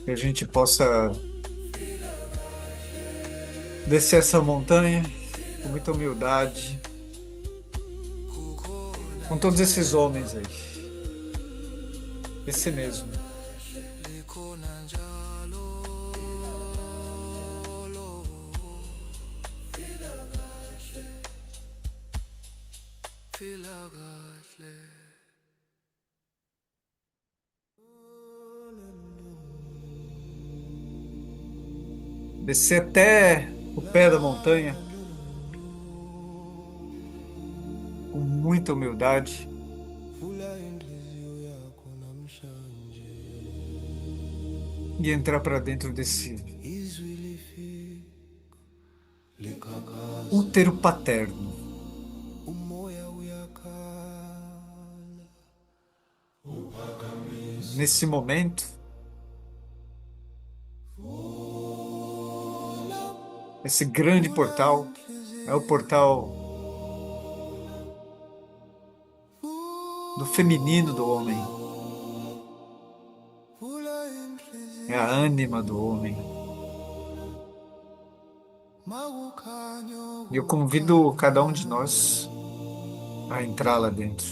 que a gente possa descer essa montanha com muita humildade, com todos esses homens aí, esse mesmo. Descer até o pé da montanha com muita humildade e entrar para dentro desse útero paterno. Nesse momento, esse grande portal é o portal do feminino do homem, é a ânima do homem. E eu convido cada um de nós a entrar lá dentro.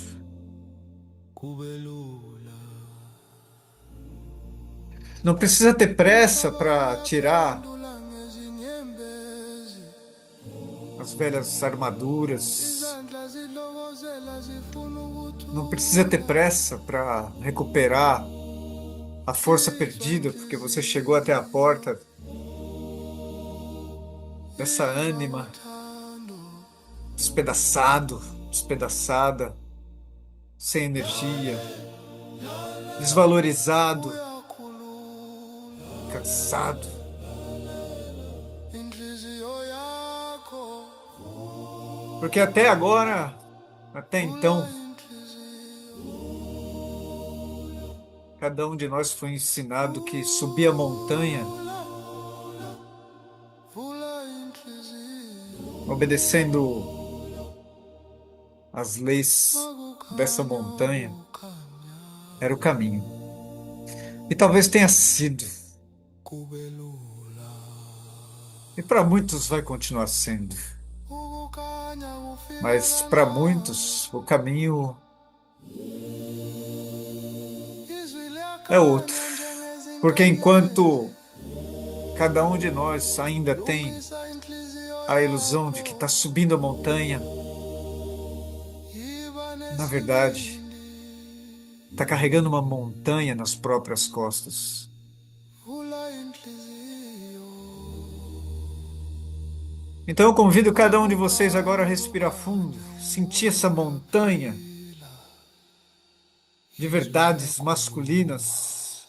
Não precisa ter pressa para tirar as velhas armaduras. Não precisa ter pressa para recuperar a força perdida, porque você chegou até a porta dessa ânima despedaçado, despedaçada, sem energia, desvalorizado, cansado. Porque até agora, até então, cada um de nós foi ensinado que subir a montanha, obedecendo as leis dessa montanha, era o caminho. E talvez tenha sido. E para muitos vai continuar sendo. Mas para muitos o caminho é outro. Porque enquanto cada um de nós ainda tem a ilusão de que está subindo a montanha, na verdade, está carregando uma montanha nas próprias costas. Então eu convido cada um de vocês agora a respirar fundo, sentir essa montanha de verdades masculinas,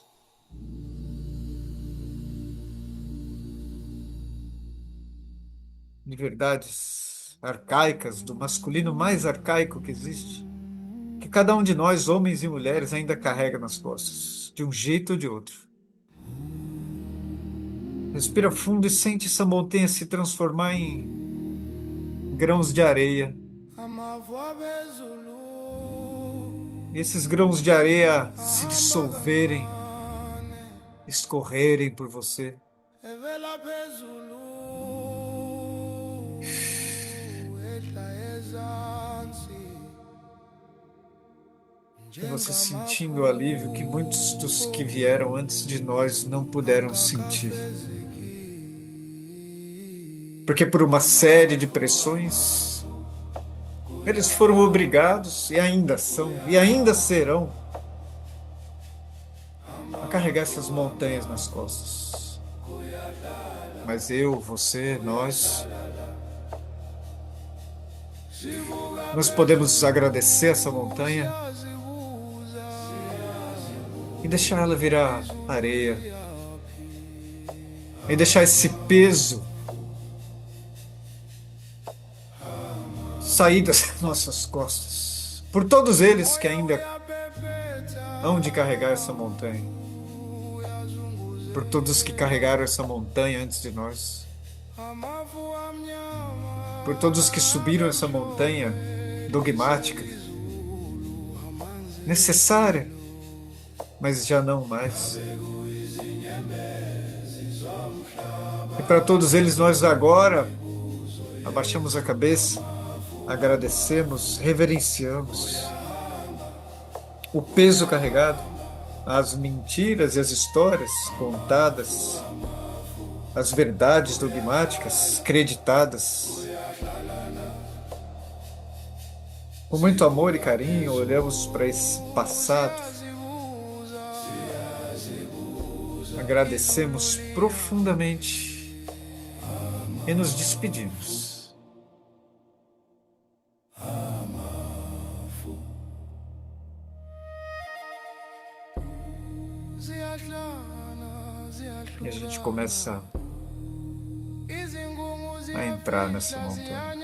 de verdades arcaicas, do masculino mais arcaico que existe, que cada um de nós, homens e mulheres, ainda carrega nas costas, de um jeito ou de outro. Respira fundo e sente essa montanha se transformar em grãos de areia. E esses grãos de areia se dissolverem, escorrerem por você. E você sentindo o alívio que muitos dos que vieram antes de nós não puderam sentir. Porque por uma série de pressões, eles foram obrigados, e ainda são, e ainda serão, a carregar essas montanhas nas costas. Mas eu, você, nós podemos agradecer essa montanha e deixar ela virar areia, e deixar esse peso sair das nossas costas. Por todos eles que ainda hão de carregar essa montanha. Por todos que carregaram essa montanha antes de nós. Por todos que subiram essa montanha dogmática, necessária, mas já não mais. E para todos eles, nós agora abaixamos a cabeça, agradecemos, reverenciamos o peso carregado, as mentiras e as histórias contadas, as verdades dogmáticas creditadas. Com muito amor e carinho, olhamos para esse passado, agradecemos profundamente e nos despedimos. E a gente começa a entrar nessa montanha.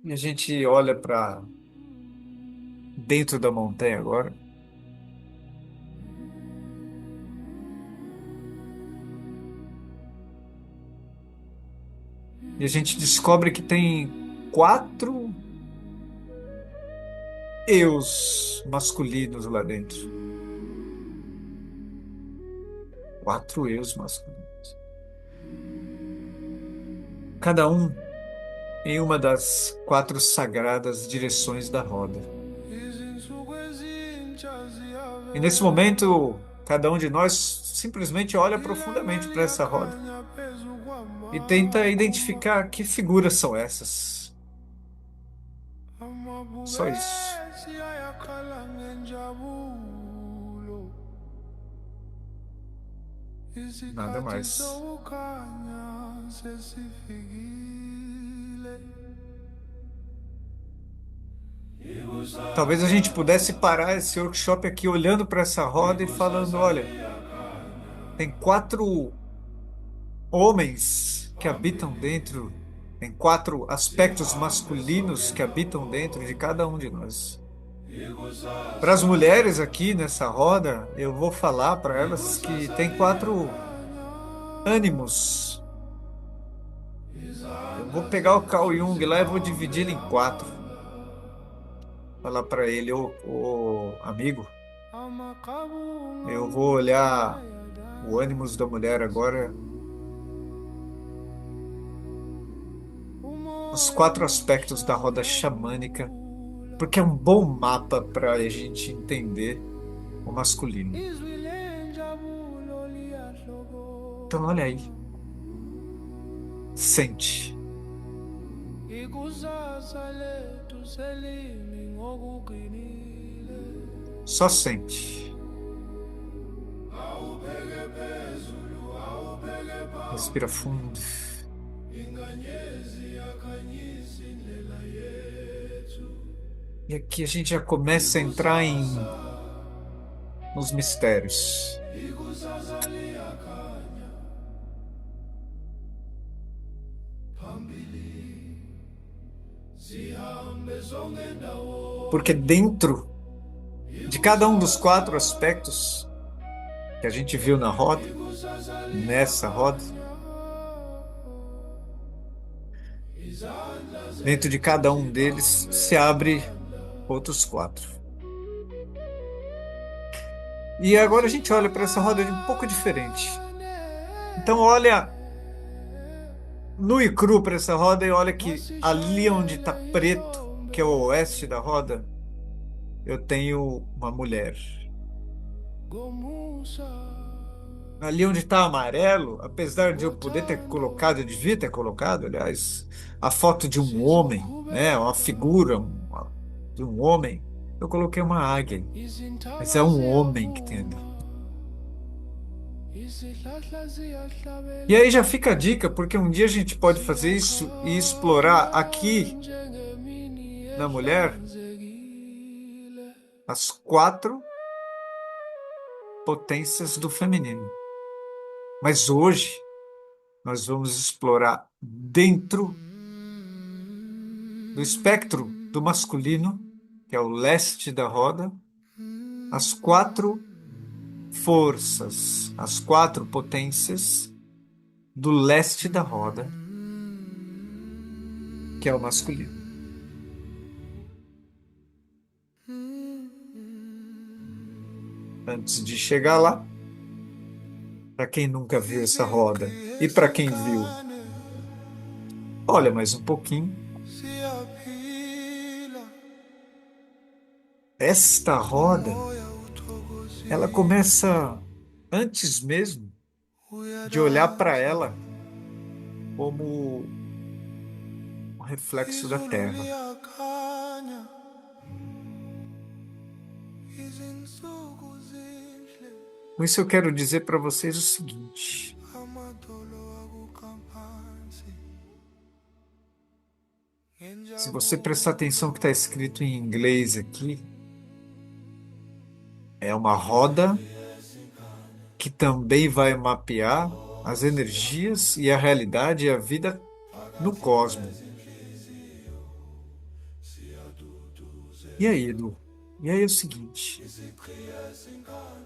E a gente olha para dentro da montanha agora. E a gente descobre que tem quatro eus masculinos lá dentro. Quatro eus masculinos. Cada um em uma das quatro sagradas direções da roda. E nesse momento, cada um de nós simplesmente olha profundamente para essa roda e tenta identificar que figuras são essas. Só isso. Nada mais. Talvez a gente pudesse parar esse workshop aqui olhando para essa roda e falando, olha, tem quatro homens que habitam dentro, tem quatro aspectos masculinos que habitam dentro de cada um de nós. Para as mulheres aqui nessa roda, eu vou falar para elas que tem quatro ânimos. Eu vou pegar o Carl Jung lá e vou dividir ele em quatro. Falar para ele, ô amigo, eu vou olhar o ânimos da mulher agora, os quatro aspectos da roda xamânica, porque é um bom mapa para a gente entender o masculino. Então, olha aí. Sente. Só sente. Respira fundo. E aqui a gente já começa a entrar nos mistérios. Porque dentro de cada um dos quatro aspectos que a gente viu na roda, nessa roda, dentro de cada um deles se abre outros quatro. E agora a gente olha para essa roda de um pouco diferente. Então olha nu e cru para essa roda e olha que ali onde está preto, que é o oeste da roda, eu tenho uma mulher. Ali onde está amarelo, apesar de eu poder ter colocado, eu devia ter colocado, aliás, a foto de um homem, né, uma figura de um homem, eu coloquei uma águia. Mas é um homem que tem ali. E aí já fica a dica, porque um dia a gente pode fazer isso e explorar aqui na mulher as quatro potências do feminino. Mas hoje nós vamos explorar dentro do espectro do masculino, que é o leste da roda, as quatro forças, as quatro potências do leste da roda, que é o masculino. Antes de chegar lá, para quem nunca viu essa roda e para quem viu, olha mais um pouquinho. Esta roda, ela começa antes mesmo de olhar para ela como um reflexo da Terra. Com isso eu quero dizer para vocês o seguinte: se você prestar atenção que está escrito em inglês aqui, é uma roda que também vai mapear as energias e a realidade e a vida no cosmos. E aí, Edu? E aí é o seguinte: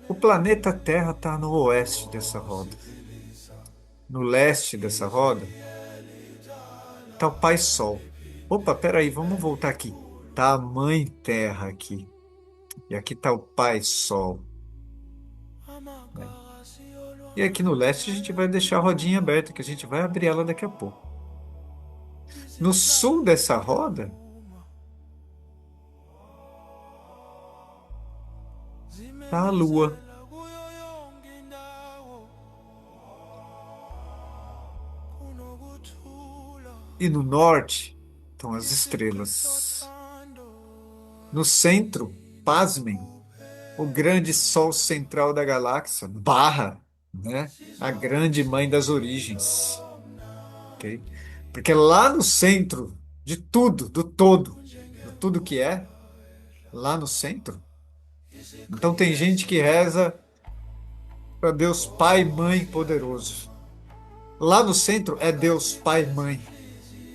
o planeta Terra está no oeste dessa roda. No leste dessa roda está o Pai Sol. Opa, peraí, vamos voltar aqui. Tá a Mãe Terra aqui. E aqui está o Pai Sol, né? E aqui no leste a gente vai deixar a rodinha aberta, que a gente vai abrir ela daqui a pouco. No sul dessa roda está a Lua. E no norte estão as estrelas. No centro, pasmem, o grande Sol central da galáxia, barra, né? A grande mãe das origens, ok? Porque lá no centro de tudo, do todo, do tudo que é, lá no centro. Então tem gente que reza para Deus Pai, Mãe poderoso. Lá no centro é Deus Pai, Mãe.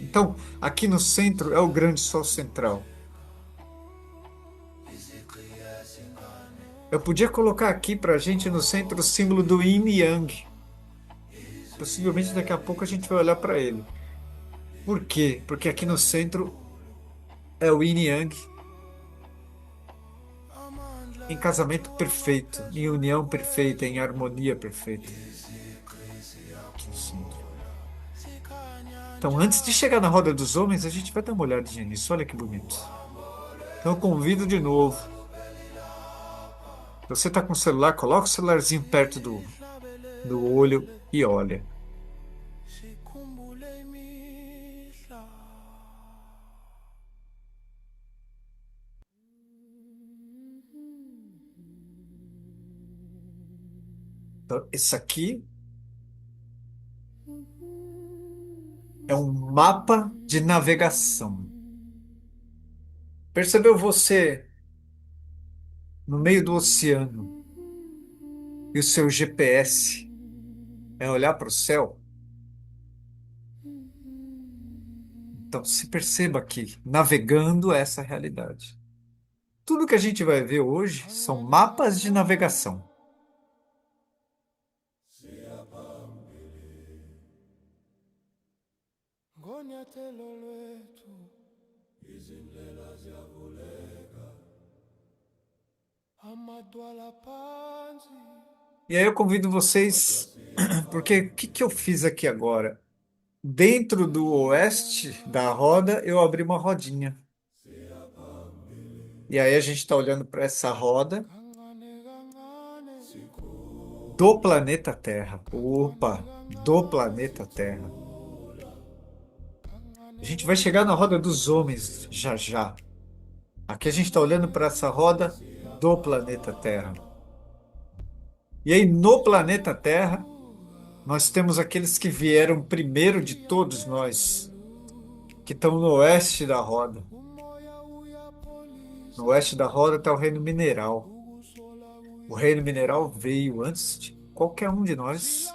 Então, aqui no centro é o grande Sol central. Eu podia colocar aqui para a gente no centro o símbolo do Yin e Yang. Possivelmente daqui a pouco a gente vai olhar para ele. Por quê? Porque aqui no centro é o Yin e Yang em casamento perfeito, em união perfeita, em harmonia perfeita. Aqui no centro. Então, antes de chegar na roda dos homens, a gente vai dar uma olhadinha nisso. Olha que bonito. Então, eu convido de novo. Você está com o celular, coloca o celularzinho perto do olho e olha. Então, esse aqui é um mapa de navegação. Percebeu você no meio do oceano e o seu GPS é olhar para o céu? Então, se perceba aqui, navegando essa realidade. Tudo que a gente vai ver hoje são mapas de navegação. E aí eu convido vocês, porque o que que eu fiz aqui agora? Dentro do oeste da roda, eu abri uma rodinha. E aí a gente está olhando para essa roda do planeta Terra. Opa, do planeta Terra. A gente vai chegar na roda dos homens já já. Aqui a gente está olhando para essa roda do planeta Terra. E aí no planeta Terra, nós temos aqueles que vieram primeiro de todos nós, que estão no oeste da roda. No oeste da roda está o reino mineral. O reino mineral veio antes de qualquer um de nós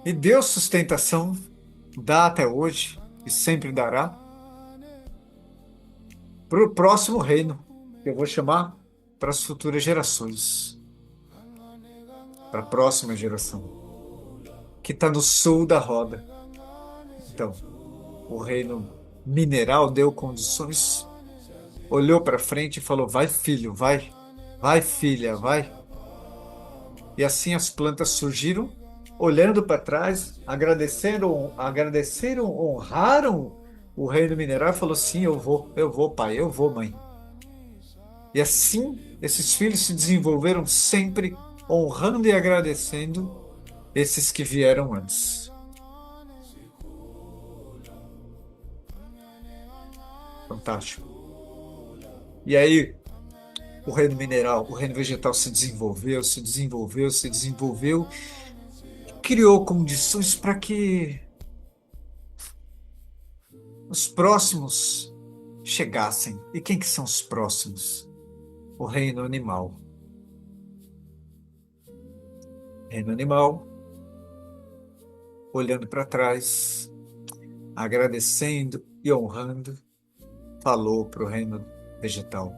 e deu sustentação, dá até hoje e sempre dará para o próximo reino, que eu vou chamar para as futuras gerações, para a próxima geração, que está no sul da roda. Então, o reino mineral deu condições, olhou para frente e falou: vai, filho, vai, vai, filha, vai. E assim as plantas surgiram, olhando para trás, agradeceram, honraram o reino mineral e falou: sim, eu vou, pai, eu vou, mãe. E assim esses filhos se desenvolveram sempre honrando e agradecendo esses que vieram antes. Fantástico. E aí o reino mineral, o reino vegetal se desenvolveu, se desenvolveu, se desenvolveu, criou condições para que os próximos chegassem. E quem que são os próximos? O reino animal. Reino animal, olhando para trás, agradecendo e honrando, falou para o reino vegetal: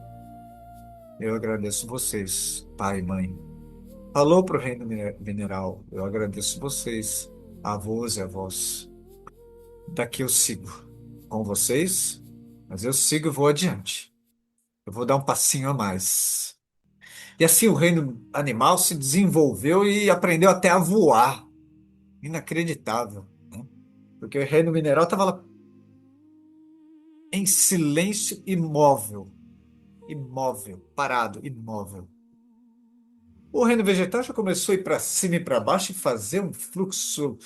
eu agradeço vocês, pai e mãe. Falou para o reino mineral: eu agradeço vocês, avós e avós. Daqui eu sigo com vocês, mas eu sigo e vou adiante. Eu vou dar um passinho a mais. E assim o reino animal se desenvolveu e aprendeu até a voar. Inacreditável, né? Porque o reino mineral estava lá em silêncio imóvel, imóvel, parado, imóvel. O reino vegetal já começou a ir para cima e para baixo e fazer um fluxo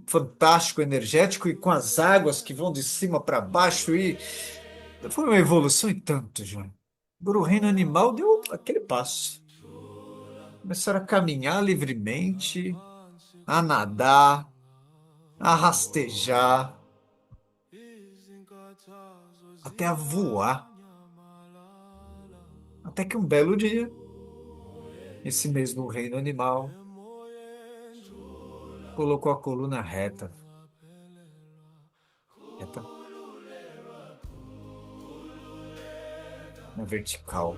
fantástico, energético, e com as águas que vão de cima para baixo, e foi uma evolução e tanto já. Agora o reino animal deu aquele passo. Começaram a caminhar livremente, a nadar, a rastejar, até a voar. Até que um belo dia, esse mesmo reino animal colocou a coluna reta, reta na vertical.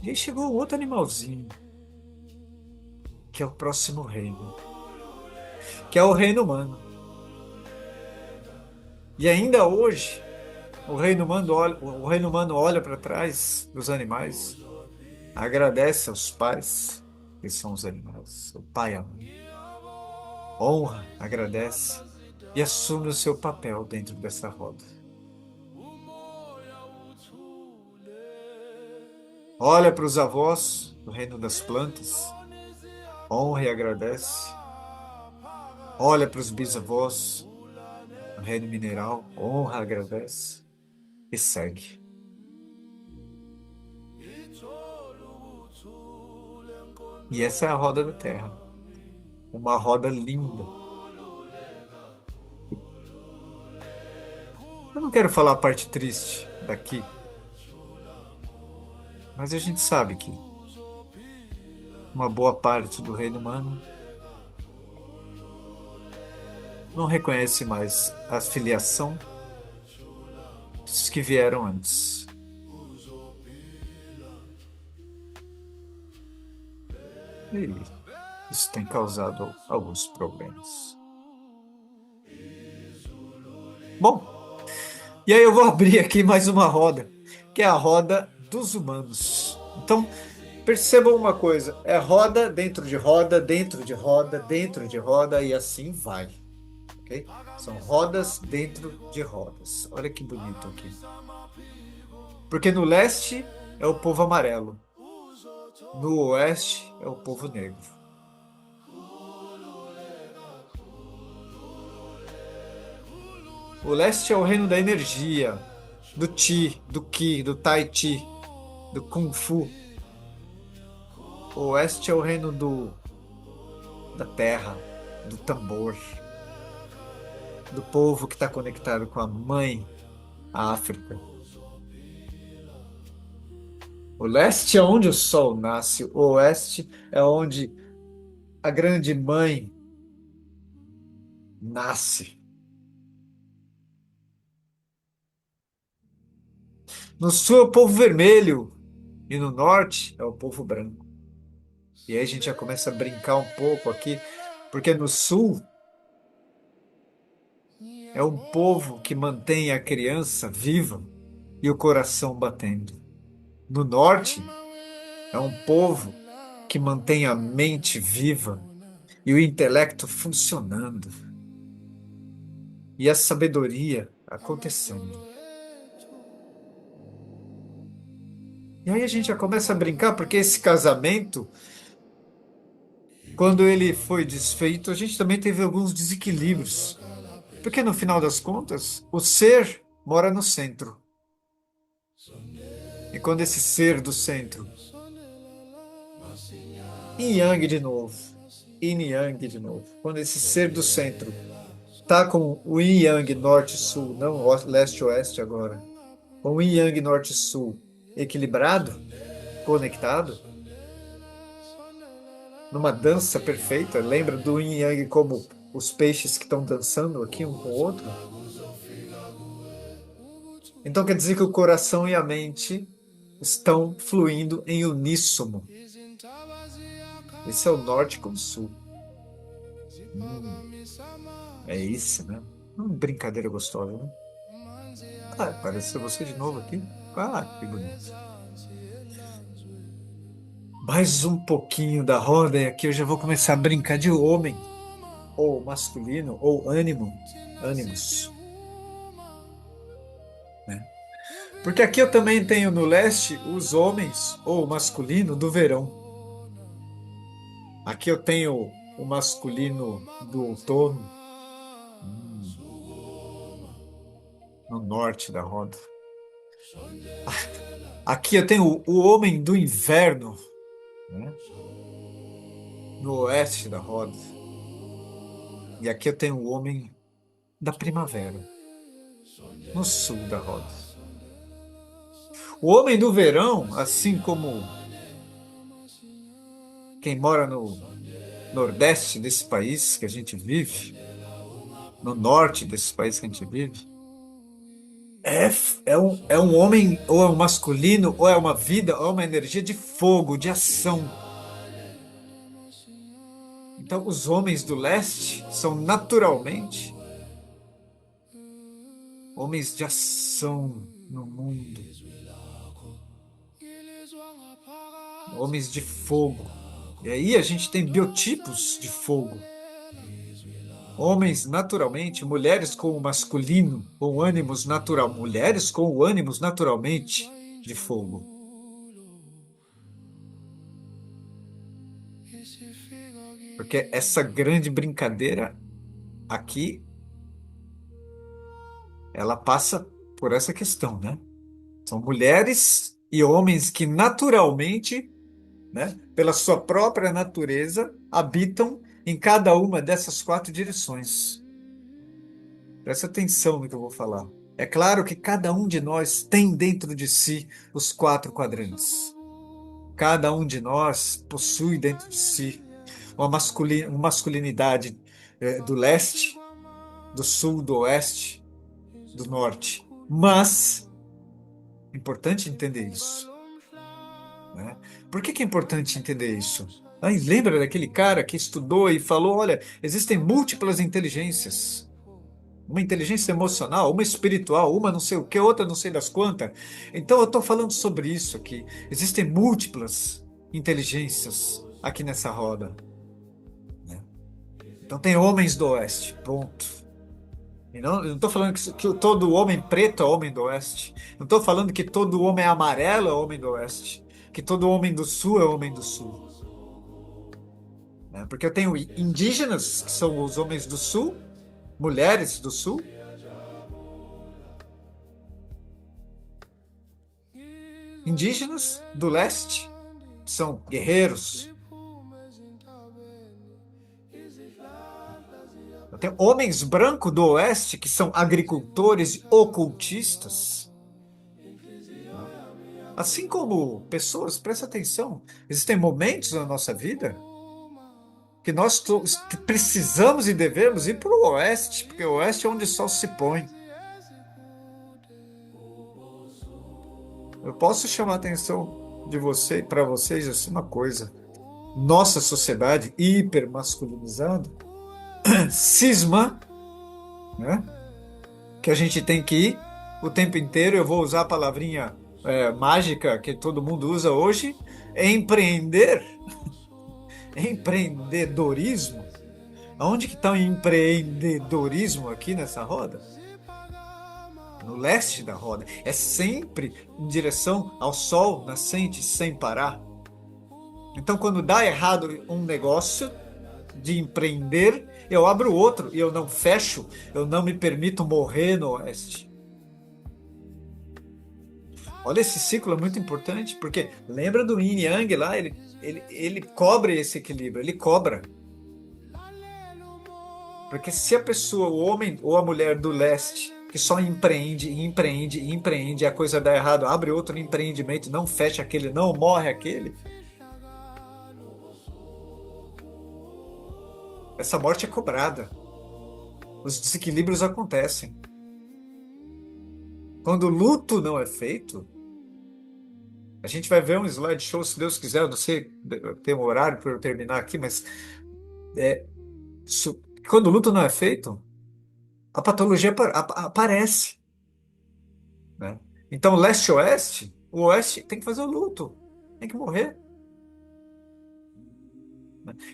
E aí chegou outro animalzinho, que é o próximo reino, que é o reino humano. E ainda hoje, o reino humano olha para trás dos animais, agradece aos pais, que são os animais, o pai e a mãe, honra, agradece e assume o seu papel dentro dessa roda. Olha para os avós do reino das plantas, honra e agradece. Olha para os bisavós do reino mineral, honra, agradece e segue. E essa é a roda da Terra, uma roda linda. Eu não quero falar a parte triste daqui, mas a gente sabe que uma boa parte do reino humano não reconhece mais a filiação dos que vieram antes. E isso tem causado alguns problemas. Bom, e aí eu vou abrir aqui mais uma roda, que é a roda dos humanos. Então, percebam uma coisa: é roda dentro de roda, dentro de roda, dentro de roda, e assim vai. Ok? São rodas dentro de rodas. Olha que bonito aqui. Porque no leste é o povo amarelo, no oeste é o povo negro. O leste é o reino da energia, do Chi, do Qi, do Tai Chi, do Kung Fu. O oeste é o reino da terra, do tambor, do povo que está conectado com a mãe, a África. O leste é onde o sol nasce, o oeste é onde a grande mãe nasce. No sul é o povo vermelho e no norte é o povo branco. E aí a gente já começa a brincar um pouco aqui, porque no sul é um povo que mantém a criança viva e o coração batendo. No norte é um povo que mantém a mente viva e o intelecto funcionando e a sabedoria acontecendo. E aí a gente já começa a brincar, porque esse casamento, quando ele foi desfeito, a gente também teve alguns desequilíbrios. Porque no final das contas, o ser mora no centro. E quando esse ser do centro, yin yang de novo, yin yang de novo, quando esse ser do centro tá com o yin yang norte-sul, não leste-oeste agora, com o yin yang norte-sul equilibrado, conectado, numa dança perfeita, lembra do yin yang como os peixes que estão dançando aqui um com o outro? Então quer dizer que o coração e a mente estão fluindo em uníssono. Esse é o norte com o sul. Hum, é isso, né? Brincadeira gostosa, né? Ah, apareceu você de novo aqui. Ah, que bonito. Mais um pouquinho da roda e aqui eu já vou começar a brincar de homem, ou masculino, ou ânimos, né? Porque aqui eu também tenho no leste os homens, ou masculino, do verão. Aqui eu tenho o masculino do outono, no norte da roda. Aqui eu tenho o homem do inverno, né? No oeste da roda. E aqui eu tenho o homem da primavera, no sul da roda. O homem do verão, assim como quem mora no nordeste desse país que a gente vive, no norte desse país que a gente vive, é um homem, ou é um masculino, ou é uma vida, ou é uma energia de fogo, de ação. Então, os homens do leste são naturalmente homens de ação no mundo, homens de fogo. E aí a gente tem biotipos de fogo. Homens naturalmente, mulheres com o masculino, com ânimos natural, mulheres com o ânimos naturalmente de fogo. Porque essa grande brincadeira aqui, ela passa por essa questão, né? São mulheres e homens que naturalmente, né, pela sua própria natureza, habitam em cada uma dessas quatro direções. Presta atenção no que eu vou falar. É claro que cada um de nós tem dentro de si os quatro quadrantes. Cada um de nós possui dentro de si uma masculinidade do leste, do sul, do oeste, do norte. Mas é importante entender isso, né? Por que que é importante entender isso? Aí, lembra daquele cara que estudou e falou: olha, existem múltiplas inteligências. Uma inteligência emocional, uma espiritual, uma não sei o que, outra não sei das quantas. Então, eu estou falando sobre isso aqui. Existem múltiplas inteligências aqui nessa roda, né? Então, tem homens do Oeste, ponto. E não, eu não estou falando que todo homem preto é homem do Oeste. Não estou falando que todo homem amarelo é homem do Oeste. Que todo homem do Sul é homem do Sul, né? Porque eu tenho indígenas, que são os homens do Sul, mulheres do Sul, indígenas do Leste, que são guerreiros. Eu tenho homens brancos do Oeste, que são agricultores e ocultistas. Assim como pessoas, presta atenção, existem momentos na nossa vida que nós precisamos e devemos ir para o Oeste, porque o Oeste é onde o sol se põe. posso chamar a atenção de você, para vocês, assim, uma coisa. Nossa sociedade hipermasculinizada cisma, né? Que a gente tem que ir o tempo inteiro. Eu vou usar a palavrinha mágica que todo mundo usa hoje, empreender, empreendedorismo. Aonde que está o empreendedorismo aqui nessa roda? No leste da roda. É sempre em direção ao sol nascente sem parar. Então, quando dá errado um negócio de empreender, eu abro outro e eu não fecho, eu não me permito morrer no oeste. Olha, esse ciclo é muito importante, porque lembra do Yin Yang lá, ele cobra esse equilíbrio, ele cobra. Porque se a pessoa, o homem ou a mulher do leste, que só empreende, empreende, empreende, e a coisa dá errado, abre outro empreendimento, não fecha aquele, não morre aquele, essa morte é cobrada. Os desequilíbrios acontecem. Quando o luto não é feito, a gente vai ver um slideshow, se Deus quiser, eu não sei, tem um horário para eu terminar aqui, mas é, quando o luto não é feito, a patologia aparece, né? Então, leste-oeste, o oeste tem que fazer o luto, tem que morrer.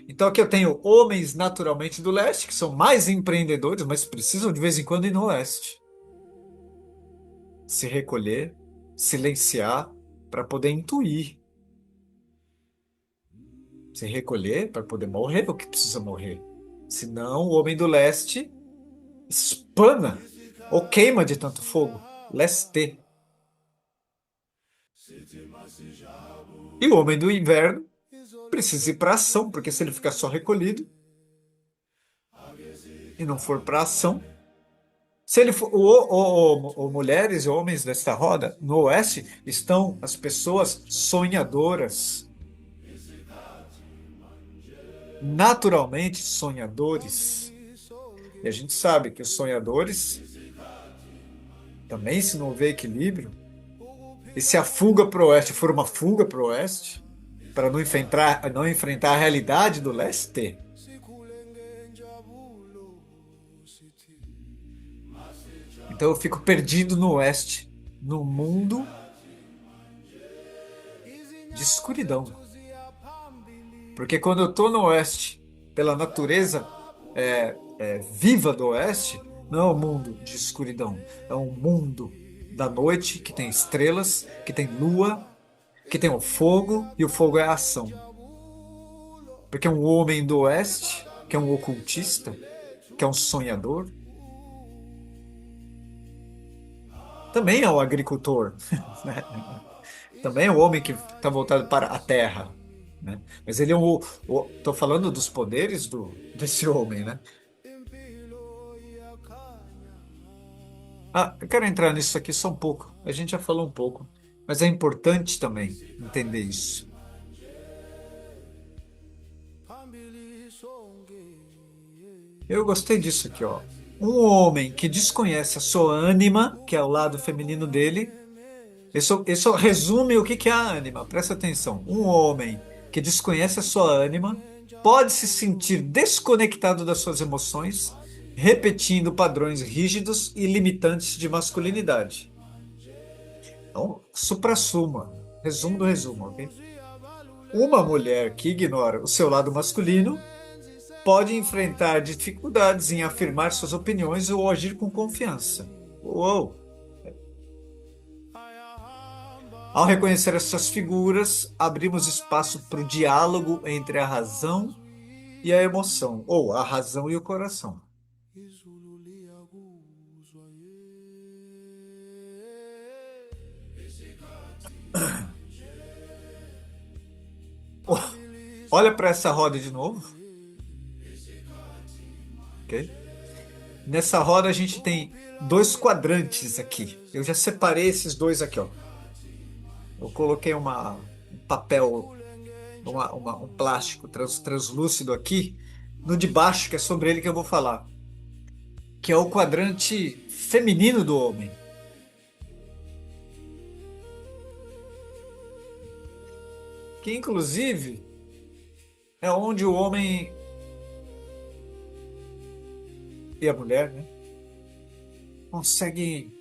Então, aqui eu tenho homens naturalmente do leste, que são mais empreendedores, mas precisam de vez em quando ir no oeste. Se recolher, silenciar, para poder intuir. Se recolher, para poder morrer o que precisa morrer. Senão, o homem do leste espana ou queima de tanto fogo. Leste. E o homem do inverno precisa ir para ação, porque se ele ficar só recolhido e não for para ação, se ele for, mulheres e homens desta roda, no oeste, estão as pessoas sonhadoras, naturalmente sonhadores. E a gente sabe que os sonhadores também, se não houver equilíbrio, e se a fuga para o oeste for uma fuga para o oeste, para não enfrentar a realidade do leste, então eu fico perdido no oeste, no mundo de escuridão. Porque quando eu estou no oeste, pela natureza viva do oeste, não é um mundo de escuridão, é um mundo da noite que tem estrelas, que tem lua, que tem o fogo, e o fogo é a ação. Porque um homem do oeste, que é um ocultista, que é um sonhador, também é um agricultor, né? Também é um homem que está voltado para a terra, né? Mas ele é estou falando dos poderes desse homem, né? Ah, eu quero entrar nisso aqui só um pouco. A gente já falou um pouco, mas é importante também entender isso. Eu gostei disso aqui, ó. Um homem que desconhece a sua ânima, que é o lado feminino dele. Isso resume o que que é a ânima. Presta atenção. Um homem que desconhece a sua ânima pode se sentir desconectado das suas emoções, repetindo padrões rígidos e limitantes de masculinidade. Então, supra-suma. Resumo do resumo, ok? Uma mulher que ignora o seu lado masculino pode enfrentar dificuldades em afirmar suas opiniões ou agir com confiança. Uou! Ao reconhecer essas figuras, abrimos espaço para o diálogo entre a razão e a emoção, ou a razão e o coração. Oh, olha para essa roda de novo, ok? Nessa roda a gente tem dois quadrantes aqui. Eu já separei esses dois aqui, ó. Eu coloquei um papel, um plástico translúcido aqui, no de baixo, que é sobre ele que eu vou falar, que é o quadrante feminino do homem. que inclusive é onde o homem e a mulher, né, conseguem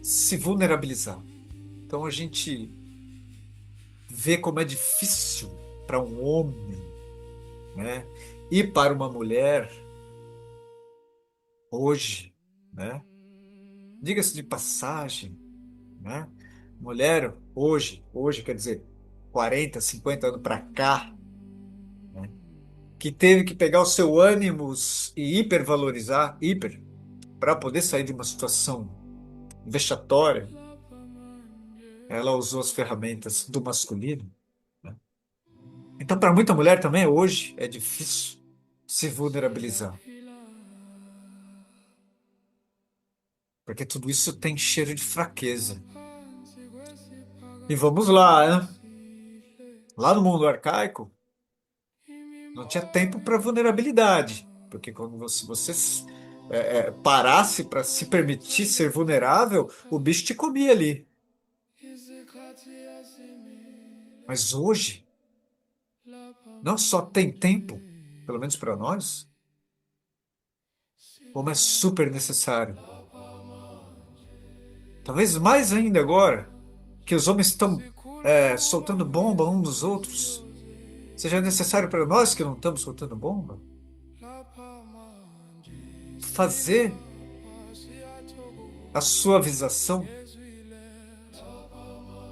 se vulnerabilizar. Então a gente vê como é difícil para um homem, né, e para uma mulher hoje, né? Diga-se de passagem, né? Mulher hoje quer dizer 40, 50 anos para cá, né, que teve que pegar o seu ânimos e hiper, para poder sair de uma situação vexatória, ela usou as ferramentas do masculino, né? Então, para muita mulher também hoje é difícil se vulnerabilizar, porque tudo isso tem cheiro de fraqueza. E vamos lá, né? Lá no mundo arcaico, não tinha tempo para vulnerabilidade, porque quando você parasse para se permitir ser vulnerável, o bicho te comia ali. Mas hoje, não só tem tempo, pelo menos para nós, como é super necessário. Talvez mais ainda agora, que os homens estão soltando bomba uns nos outros, seja necessário para nós que não estamos soltando bomba, fazer a suavização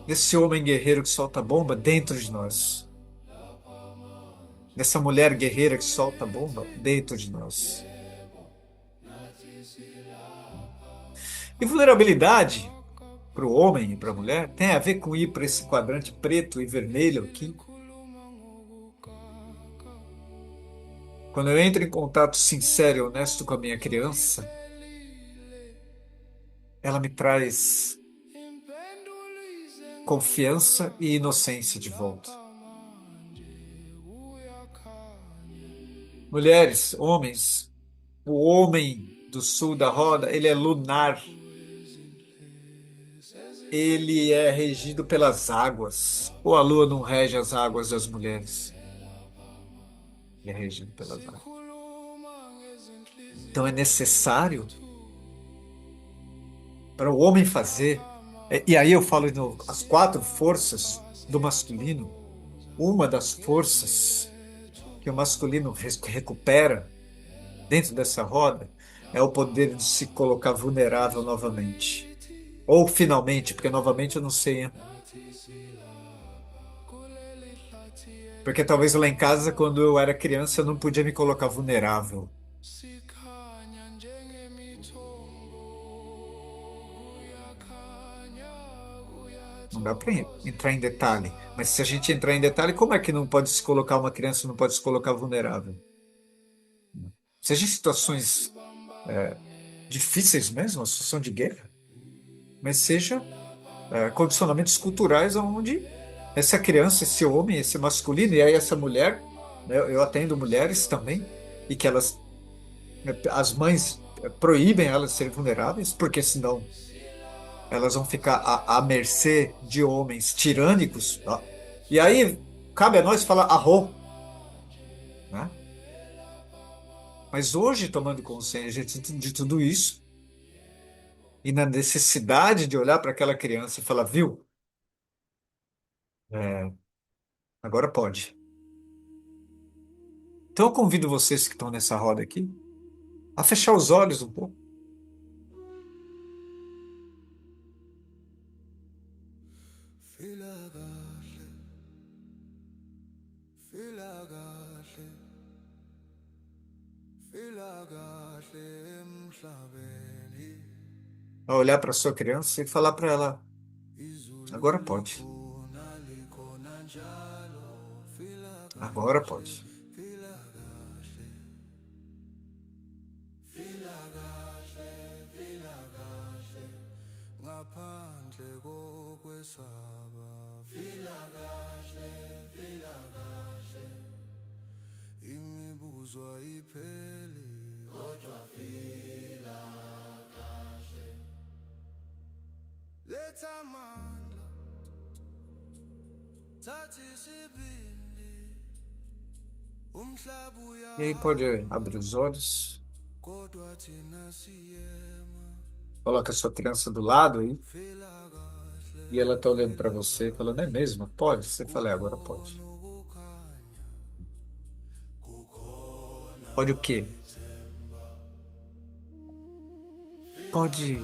desse homem guerreiro que solta bomba dentro de nós, dessa mulher guerreira que solta bomba dentro de nós. E vulnerabilidade para o homem e para a mulher tem a ver com ir para esse quadrante preto e vermelho aqui. Quando eu entro em contato sincero e honesto com a minha criança, ela me traz confiança e inocência de volta. Mulheres, homens, o homem do sul da roda, ele é lunar. Ele é regido pelas águas. Ou a lua não rege as águas das mulheres? Ele é regido pelas águas. Então é necessário para o homem fazer. E aí eu falo de novo, as quatro forças do masculino. Uma das forças que o masculino recupera dentro dessa roda é o poder de se colocar vulnerável novamente. Ou finalmente, porque novamente eu não sei, hein? Porque talvez lá em casa, quando eu era criança, eu não podia me colocar vulnerável. Não dá para entrar em detalhe. Mas se a gente entrar em detalhe, como é que não pode se colocar uma criança, não pode se colocar vulnerável? Seja em situações difíceis mesmo, uma situação de guerra, mas seja condicionamentos culturais onde essa criança, esse homem, esse masculino, e aí essa mulher, né, eu atendo mulheres também, e que elas, as mães proíbem elas de serem vulneráveis, porque senão elas vão ficar à mercê de homens tirânicos, ó. E aí cabe a nós falar arro, né? Mas hoje, tomando consciência de tudo isso, e na necessidade de olhar para aquela criança e falar, viu, é, agora pode. Então eu convido vocês que estão nessa roda aqui a fechar os olhos um pouco. A olhar para sua criança e falar para ela, agora pode. Agora pode. E aí pode abrir os olhos, coloca a sua criança do lado aí, e ela tá olhando para você, falando, é mesmo? Pode? Você fala, agora pode. Pode o quê? Pode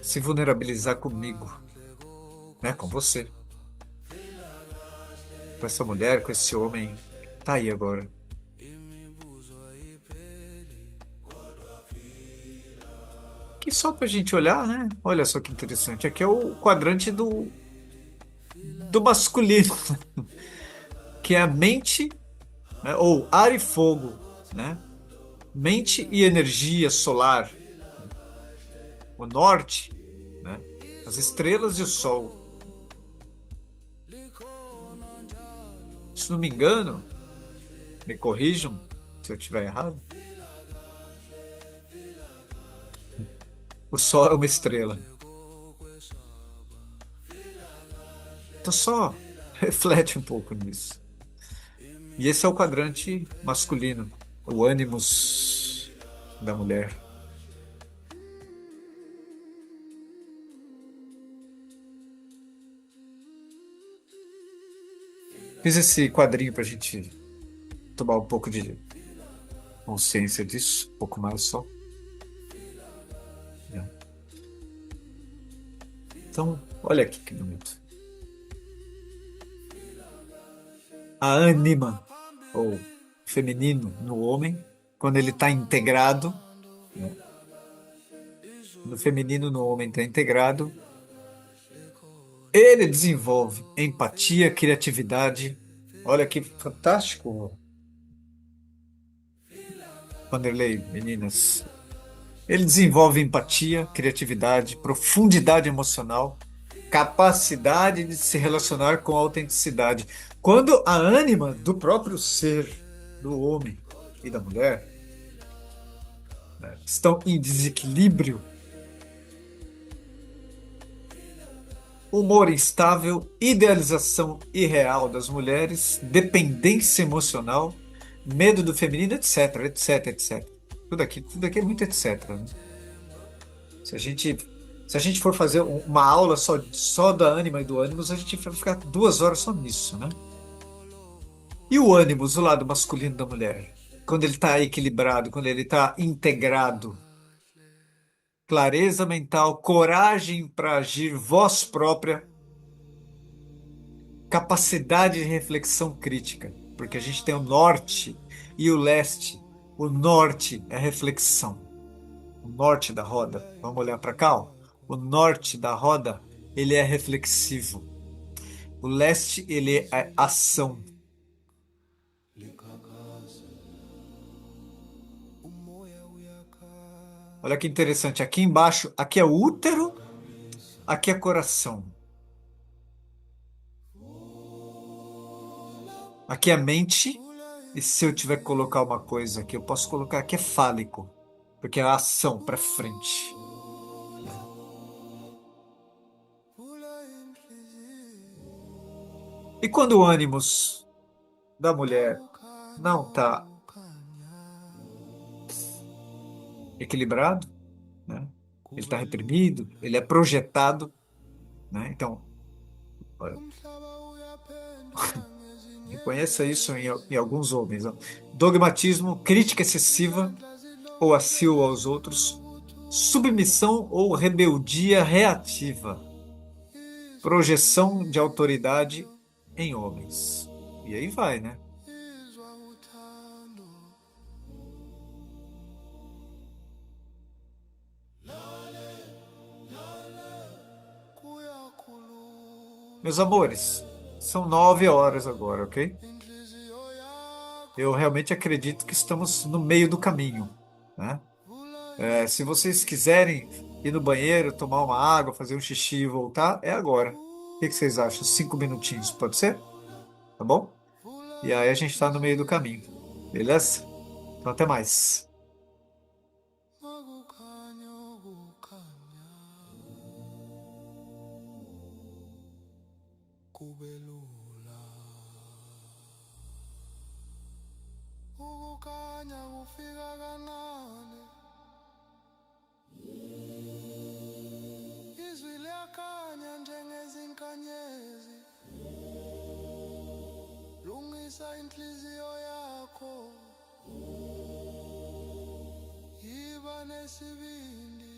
se vulnerabilizar comigo, né? Com você, com essa mulher, com esse homem. Tá aí agora. Que só pra gente olhar, né? Olha só que interessante. Aqui é o quadrante do masculino, que é a mente, né? Ou ar e fogo, né? Mente e energia solar, o norte, né? As estrelas e o sol. Se não me engano, me corrijam se eu estiver errado, o sol é uma estrela. Então só reflete um pouco nisso. E esse é o quadrante masculino, o ânimos da mulher. Fiz esse quadrinho para a gente tomar um pouco de consciência disso, um pouco mais só, né? Então, olha aqui que bonito. A ânima, ou feminino no homem, quando ele está integrado, né? No feminino no homem está integrado, ele desenvolve empatia, criatividade. Olha que fantástico, Vanderlei, meninas. Ele desenvolve empatia, criatividade, profundidade emocional, capacidade de se relacionar com autenticidade. Quando a ânima do próprio ser, do homem e da mulher, né, estão em desequilíbrio, humor instável, idealização irreal das mulheres, dependência emocional, medo do feminino, etc, etc, etc. Tudo aqui é muito etc, né? Se a gente, se a gente for fazer uma aula só da ânima e do ânimos, a gente vai ficar 2 horas só nisso, né? E o ânimos, o lado masculino da mulher? Quando ele está equilibrado, quando ele está integrado, clareza mental, coragem para agir, voz própria, capacidade de reflexão crítica, porque a gente tem o norte e o leste. O norte é reflexão, o norte da roda. Vamos olhar para cá, ó. O norte da roda, ele é reflexivo. O leste, ele é ação. Olha que interessante. Aqui embaixo, aqui é útero, aqui é coração. Aqui é mente. E se eu tiver que colocar uma coisa aqui, eu posso colocar aqui é fálico, porque é a ação para frente. E quando o ânimos da mulher não está equilibrado, né? Ele está reprimido, ele é projetado, né? Então, olha, reconheça isso em alguns homens, ó. Dogmatismo, crítica excessiva ou acil aos outros, submissão ou rebeldia reativa, projeção de autoridade em homens. E aí vai, né? Meus amores, são 9 horas agora, ok? Eu realmente acredito que estamos no meio do caminho, né? Se vocês quiserem ir no banheiro, tomar uma água, fazer um xixi e voltar, é agora. O que que vocês acham? 5 minutinhos, pode ser? Tá bom? E aí a gente está no meio do caminho, beleza? Então até mais. kubelula ukukhanya kufika kancane izwi liyakhanya njengezinkanyezi lungisa inhliziyo yakho yiba nesibindi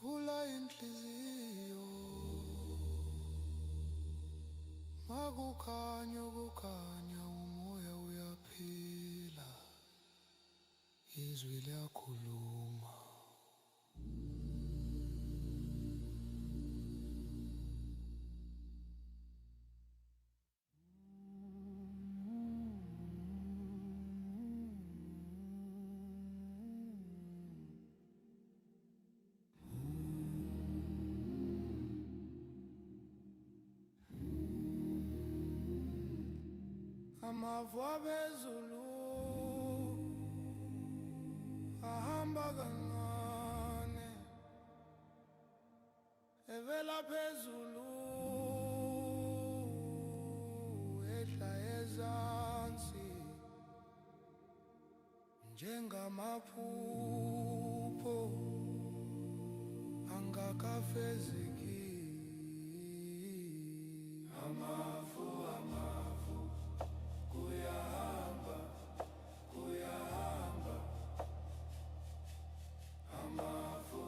vula inhliziyo makukhanya kukhanya umoya uyaphila izwi liyakhuluma amavu abezulu ahamba kancane evela phezulu ehla ezansi njengamaphupho angakafezeki amafu kuyahamba amafu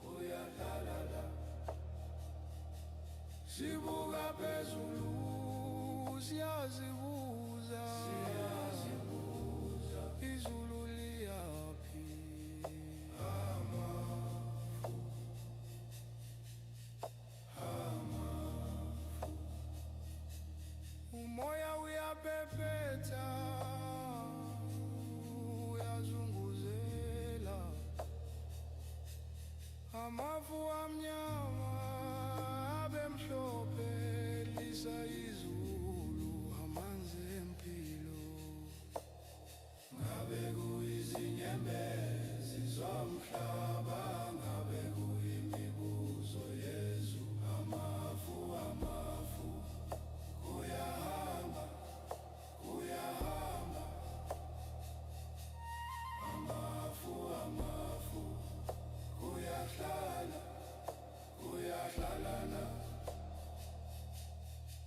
kuyadlala la sibuka phezulu siyazibuza izulu liyaphi umoya uyabhebhetha uyazunguzela amafu amnyama abemhlophe lisa izulu amanzi empilo ngabe kuyizinyembezi zomhlaba ngabe kuyimibuzo yezu amafu kuyahamba amafu kuyadlala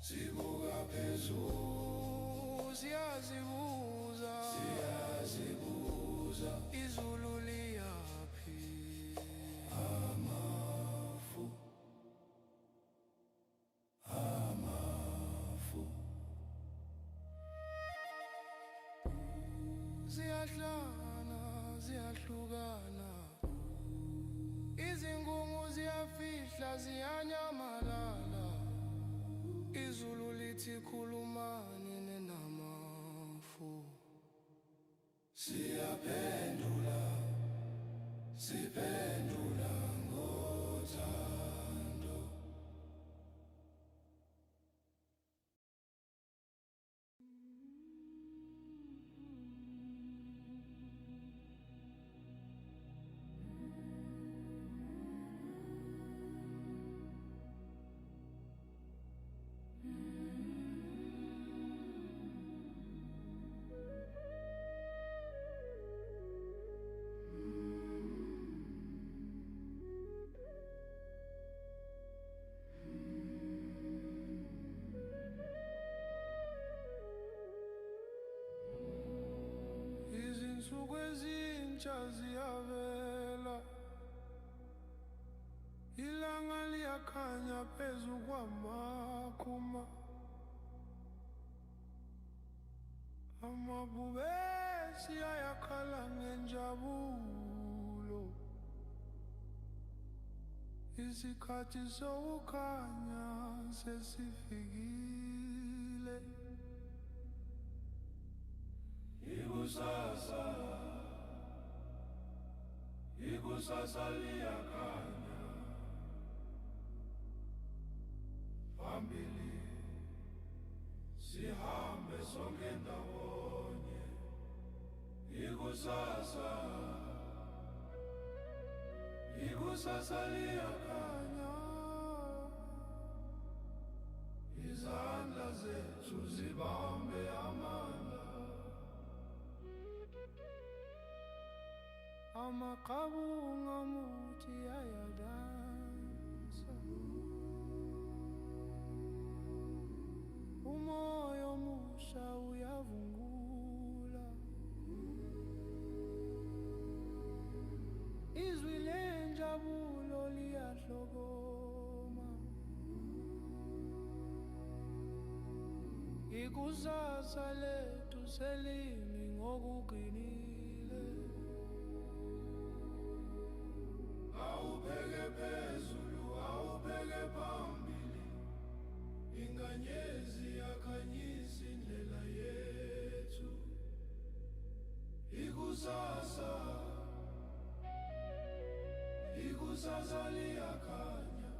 sibuka phezulu siyazibuza izulu liyaphi amafu ziyahlukana izingungu ziyafihla ziyanyamalala izulu lithi khulumani nenamafu siphendula ngothando izinsuku ezintsha ziyavela ilanga liyakhanya phezu kwamakhuma amabhubesi ayakhala ngenjabulo isikhathi sokukhanya sesifikile ikusasa liyakhanya phambili sihambe sonke ndawonye ikusasa Kusasaliyakanya izandla zethu zibambe amandla amaqabunga muthi ayadansa umoya omusha uyavungula izwi lenjabulo liyahlokoma ikusasa lethu selimi ngokuqinile awubheke phezulu awubheke phambili inkanyezi yakhanyisa indlela yethu ikusasa liyakhanya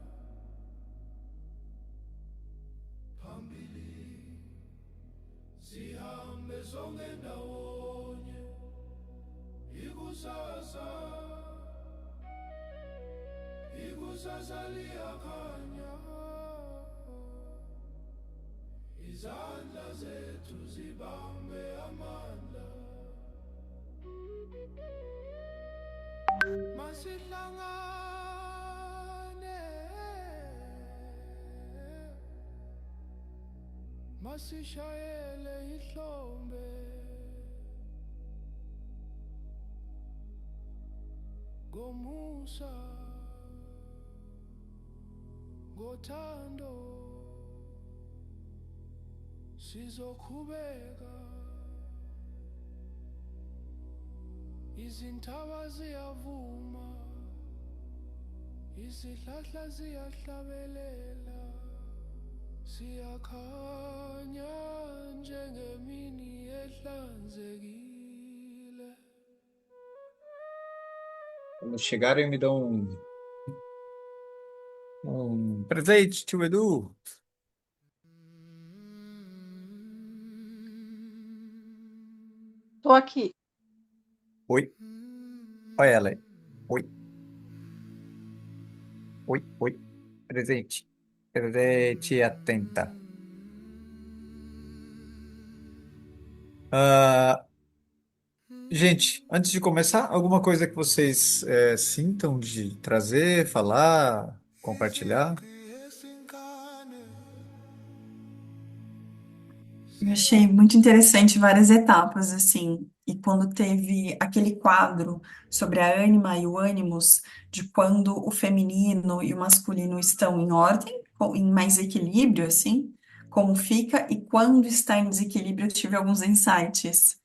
phambili sihambe sonke ndawonye ikusasa liyakhanya izandla zethu zibambe amandla masihlangane masishayele ihlombe ngomusa ngothando sizoqhubeka izintaba ziyavuma izihlahla ziyahlabelela siyakhanya njengemini ehlanzekile. Quando chegarem, me dão um presente, tio Edu. Tô aqui. Oi, olha ela aí. Oi, oi, oi. Presente. Presente, atenta. Ah, gente, antes de começar, alguma coisa que vocês sintam de trazer, falar, compartilhar? Eu achei muito interessante várias etapas, assim. E quando teve aquele quadro sobre a ânima e o ânimos, de quando o feminino e o masculino estão em ordem, em mais equilíbrio, assim, como fica, e quando está em desequilíbrio, eu tive alguns insights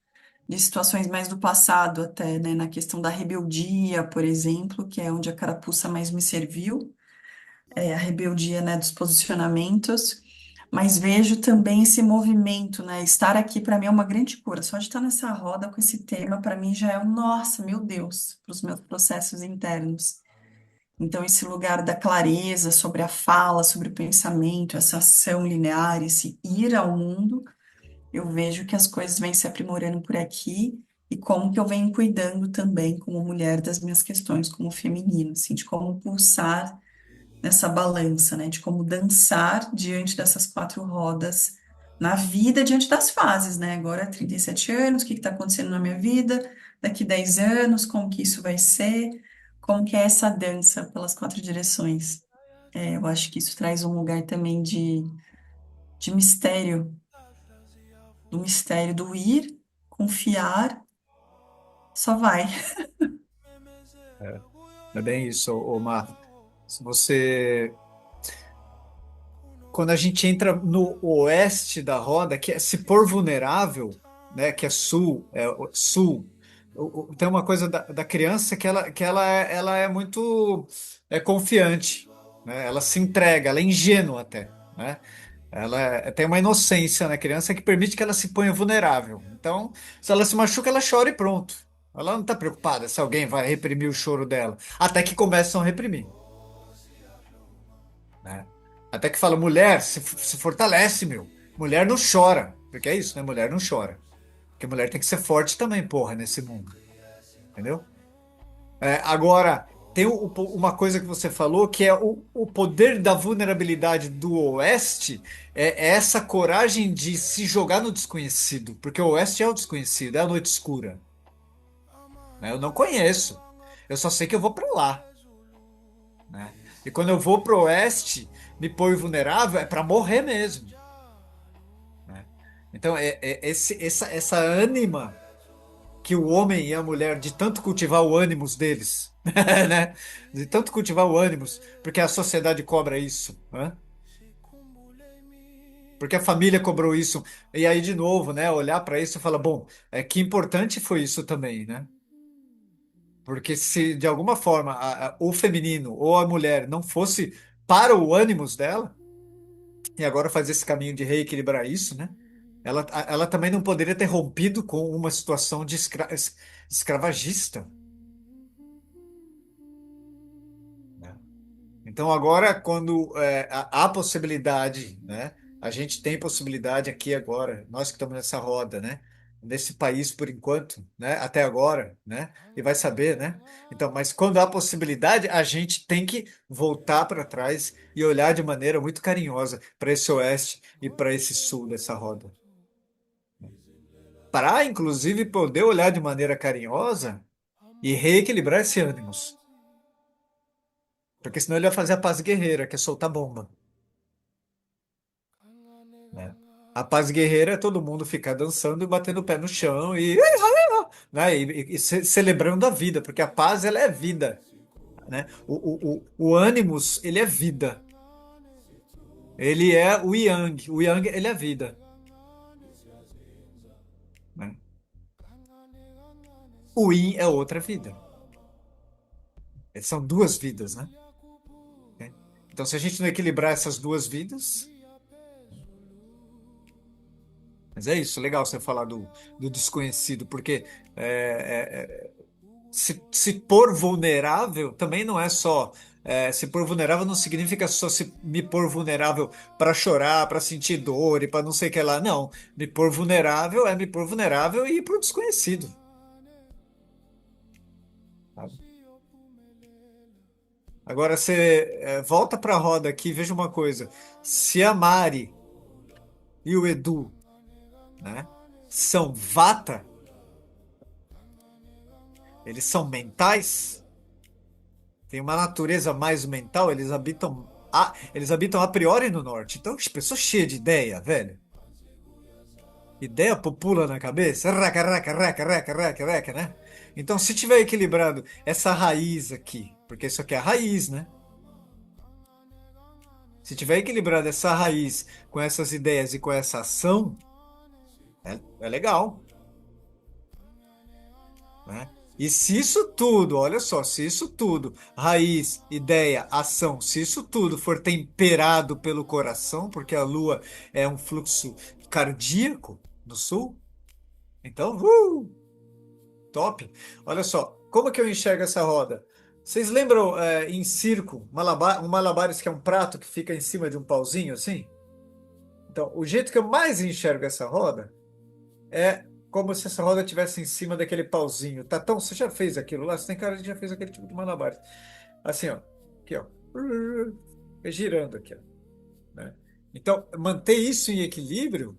de situações mais do passado, até, né, na questão da rebeldia, por exemplo, que é onde a carapuça mais me serviu, a rebeldia, né, dos posicionamentos. Mas vejo também esse movimento, né? Estar aqui para mim é uma grande cura. Só de estar nessa roda com esse tema, para mim já é um nossa, meu Deus, para os meus processos internos. Então, esse lugar da clareza sobre a fala, sobre o pensamento, essa ação linear, esse ir ao mundo, eu vejo que as coisas vêm se aprimorando por aqui e como que eu venho cuidando também como mulher das minhas questões como feminino, assim, de como pulsar nessa balança, né? De como dançar diante dessas quatro rodas na vida, diante das fases, né? Agora, 37 anos, o que está acontecendo na minha vida? Daqui 10 anos, como que isso vai ser? Como que é essa dança pelas quatro direções? Eu acho que isso traz um lugar também de mistério, do mistério do ir, confiar, só vai. É, é bem isso, ô Marta. Se você Quando a gente entra no oeste da roda, que é se pôr vulnerável, né, que é sul, sul. Tem uma coisa da criança ela é muito confiante, né? Ela se entrega, ela é ingênua até, né? Tem uma inocência na criança que permite que ela se ponha vulnerável. Então, se ela se machuca, ela chora e pronto. Ela não está preocupada se alguém vai reprimir o choro dela, até que começam a reprimir, né? Até que fala, mulher, se fortalece, meu. Mulher não chora. Porque é isso, né? Mulher não chora. Porque mulher tem que ser forte também, porra, nesse mundo. Entendeu? Agora, tem uma coisa que você falou que é o poder da vulnerabilidade do Oeste é essa coragem de se jogar no desconhecido, porque o Oeste é o desconhecido, é a noite escura, né? Eu não conheço, eu só sei que eu vou para lá, né? E quando eu vou para o Oeste, me pôr vulnerável é para morrer mesmo, né? Então essa ânima que o homem e a mulher, de tanto cultivar o ânimos deles, né? De tanto cultivar o ânimos, porque a sociedade cobra isso, né? Porque a família cobrou isso. E aí, de novo, né? Olhar para isso e falar, bom, que importante foi isso também, né? Porque se de alguma forma o feminino ou a mulher não fosse para o ânimos dela, e agora fazer esse caminho de reequilibrar isso, né? Ela também não poderia ter rompido com uma situação de escravagista, né? Então, agora, quando há possibilidade, né? A gente tem possibilidade aqui agora, nós que estamos nessa roda, né? Nesse país por enquanto, né? Até agora, né? E vai saber, né? Então, mas quando há possibilidade, a gente tem que voltar para trás e olhar de maneira muito carinhosa para esse oeste e para esse sul dessa roda. Para, inclusive, poder olhar de maneira carinhosa e reequilibrar esse ânimos. Porque senão ele vai fazer a paz guerreira, que é soltar bomba, né? A paz guerreira é todo mundo ficar dançando e batendo o pé no chão e, né, celebrando a vida, porque a paz ela é vida, né? O ânimos, ele é vida. Ele é o yang. O yang, ele é vida, né? O yin é outra vida. São duas vidas, né? Então, se a gente não equilibrar essas duas vidas, mas é isso, legal você falar do desconhecido, porque se pôr vulnerável também não é só. Se pôr vulnerável não significa só se me pôr vulnerável para chorar, para sentir dor e para não sei o que lá. Não. Me pôr vulnerável é me pôr vulnerável e ir para o desconhecido. Sabe? Agora você volta para a roda aqui e veja uma coisa. Se a Mari e o Edu, né, são vata, eles são mentais. Tem uma natureza mais mental, eles habitam a priori no norte. Então, as pessoas cheias de ideia, velho. Ideia popula na cabeça, raca, raca, raca, raca, raca, raca, né? Então, se tiver equilibrado essa raiz aqui, porque isso aqui é a raiz, né? Se tiver equilibrado essa raiz com essas ideias e com essa ação, é legal, né? E se isso tudo, olha só, se isso tudo, raiz, ideia, ação, se isso tudo for temperado pelo coração, porque a Lua é um fluxo cardíaco no sul, então, top. Olha só, como que eu enxergo essa roda? Vocês lembram em circo, um malabares que é um prato que fica em cima de um pauzinho assim? Então, o jeito que eu mais enxergo essa roda é como se essa roda estivesse em cima daquele pauzinho. Tatão, você já fez aquilo lá? Você tem cara de que já fez aquele tipo de malabares. Assim, ó. Aqui, ó. Girando aqui, ó, né? Então, manter isso em equilíbrio.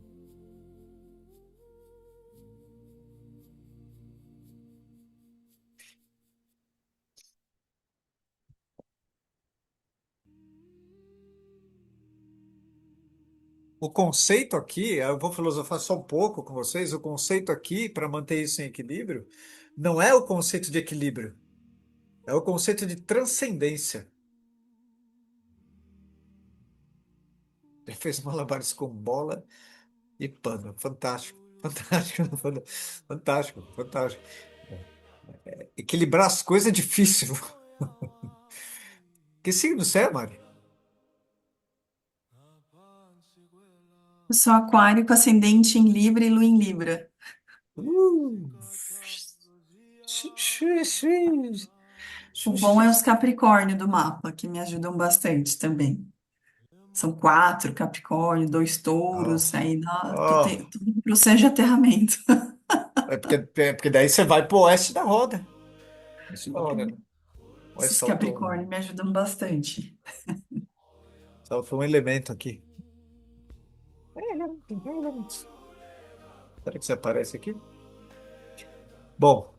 O conceito aqui, eu vou filosofar só um pouco com vocês. O conceito aqui, para manter isso em equilíbrio, não é o conceito de equilíbrio, é o conceito de transcendência. Ele fez malabares com bola e pano. Fantástico, fantástico, fantástico, fantástico. Equilibrar as coisas é difícil. Que signo você é, Mari? Eu sou aquário com ascendente em Libra e lua em Libra. Uh, O bom é os Capricórnio do mapa, que me ajudam bastante também. São quatro Capricórnio, dois Oh, touros, aí dá oh. todo o processo de aterramento. É porque daí você vai pro oeste da roda. Oeste da roda, né? Olha, Esses saltou um, Capricórnio me ajudam bastante. saltou um elemento aqui. Será que você aparece aqui? Bom,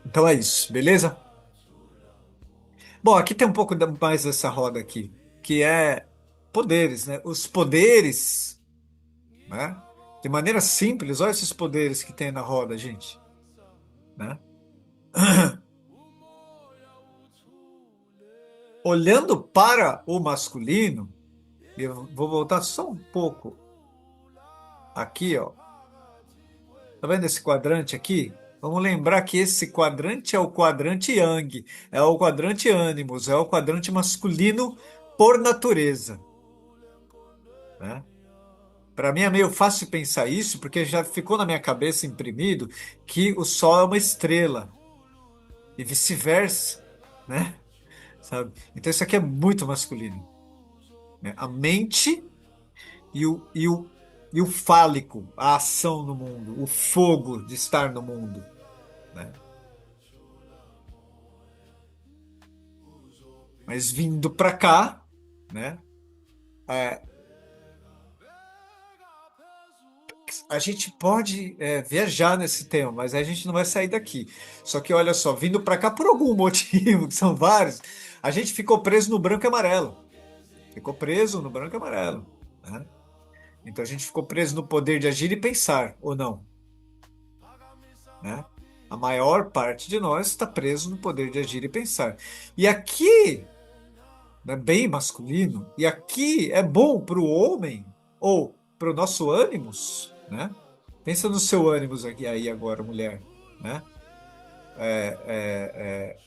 então é isso, beleza? Bom, aqui tem um pouco mais dessa roda aqui, que é poderes, né? Os poderes, né? De maneira simples, olha esses poderes que tem na roda, gente, né? Olhando para o masculino, eu vou voltar só um pouco aqui, ó. Tá vendo esse quadrante aqui? Vamos lembrar que esse quadrante é o quadrante Yang, é o quadrante ânimos, é o quadrante masculino por natureza, né? Para mim é meio fácil pensar isso, porque já ficou na minha cabeça imprimido que o Sol é uma estrela e vice-versa, né? Sabe? Então isso aqui é muito masculino, né? A mente e o fálico, a ação no mundo, o fogo de estar no mundo, né? Mas vindo para cá, né? é, a gente pode viajar nesse tema, mas a gente não vai sair daqui. Só que olha só, vindo para cá por algum motivo, que são vários, a gente ficou preso no branco e amarelo. Ficou preso no branco e amarelo, né? Então a gente ficou preso no poder de agir e pensar, ou não, né? A maior parte de nós está preso no poder de agir e pensar. E aqui é bem masculino, e aqui é bom para o homem, ou para o nosso ânimos, né? Pensa no seu ânimos aqui aí agora, mulher, né? É, é, é,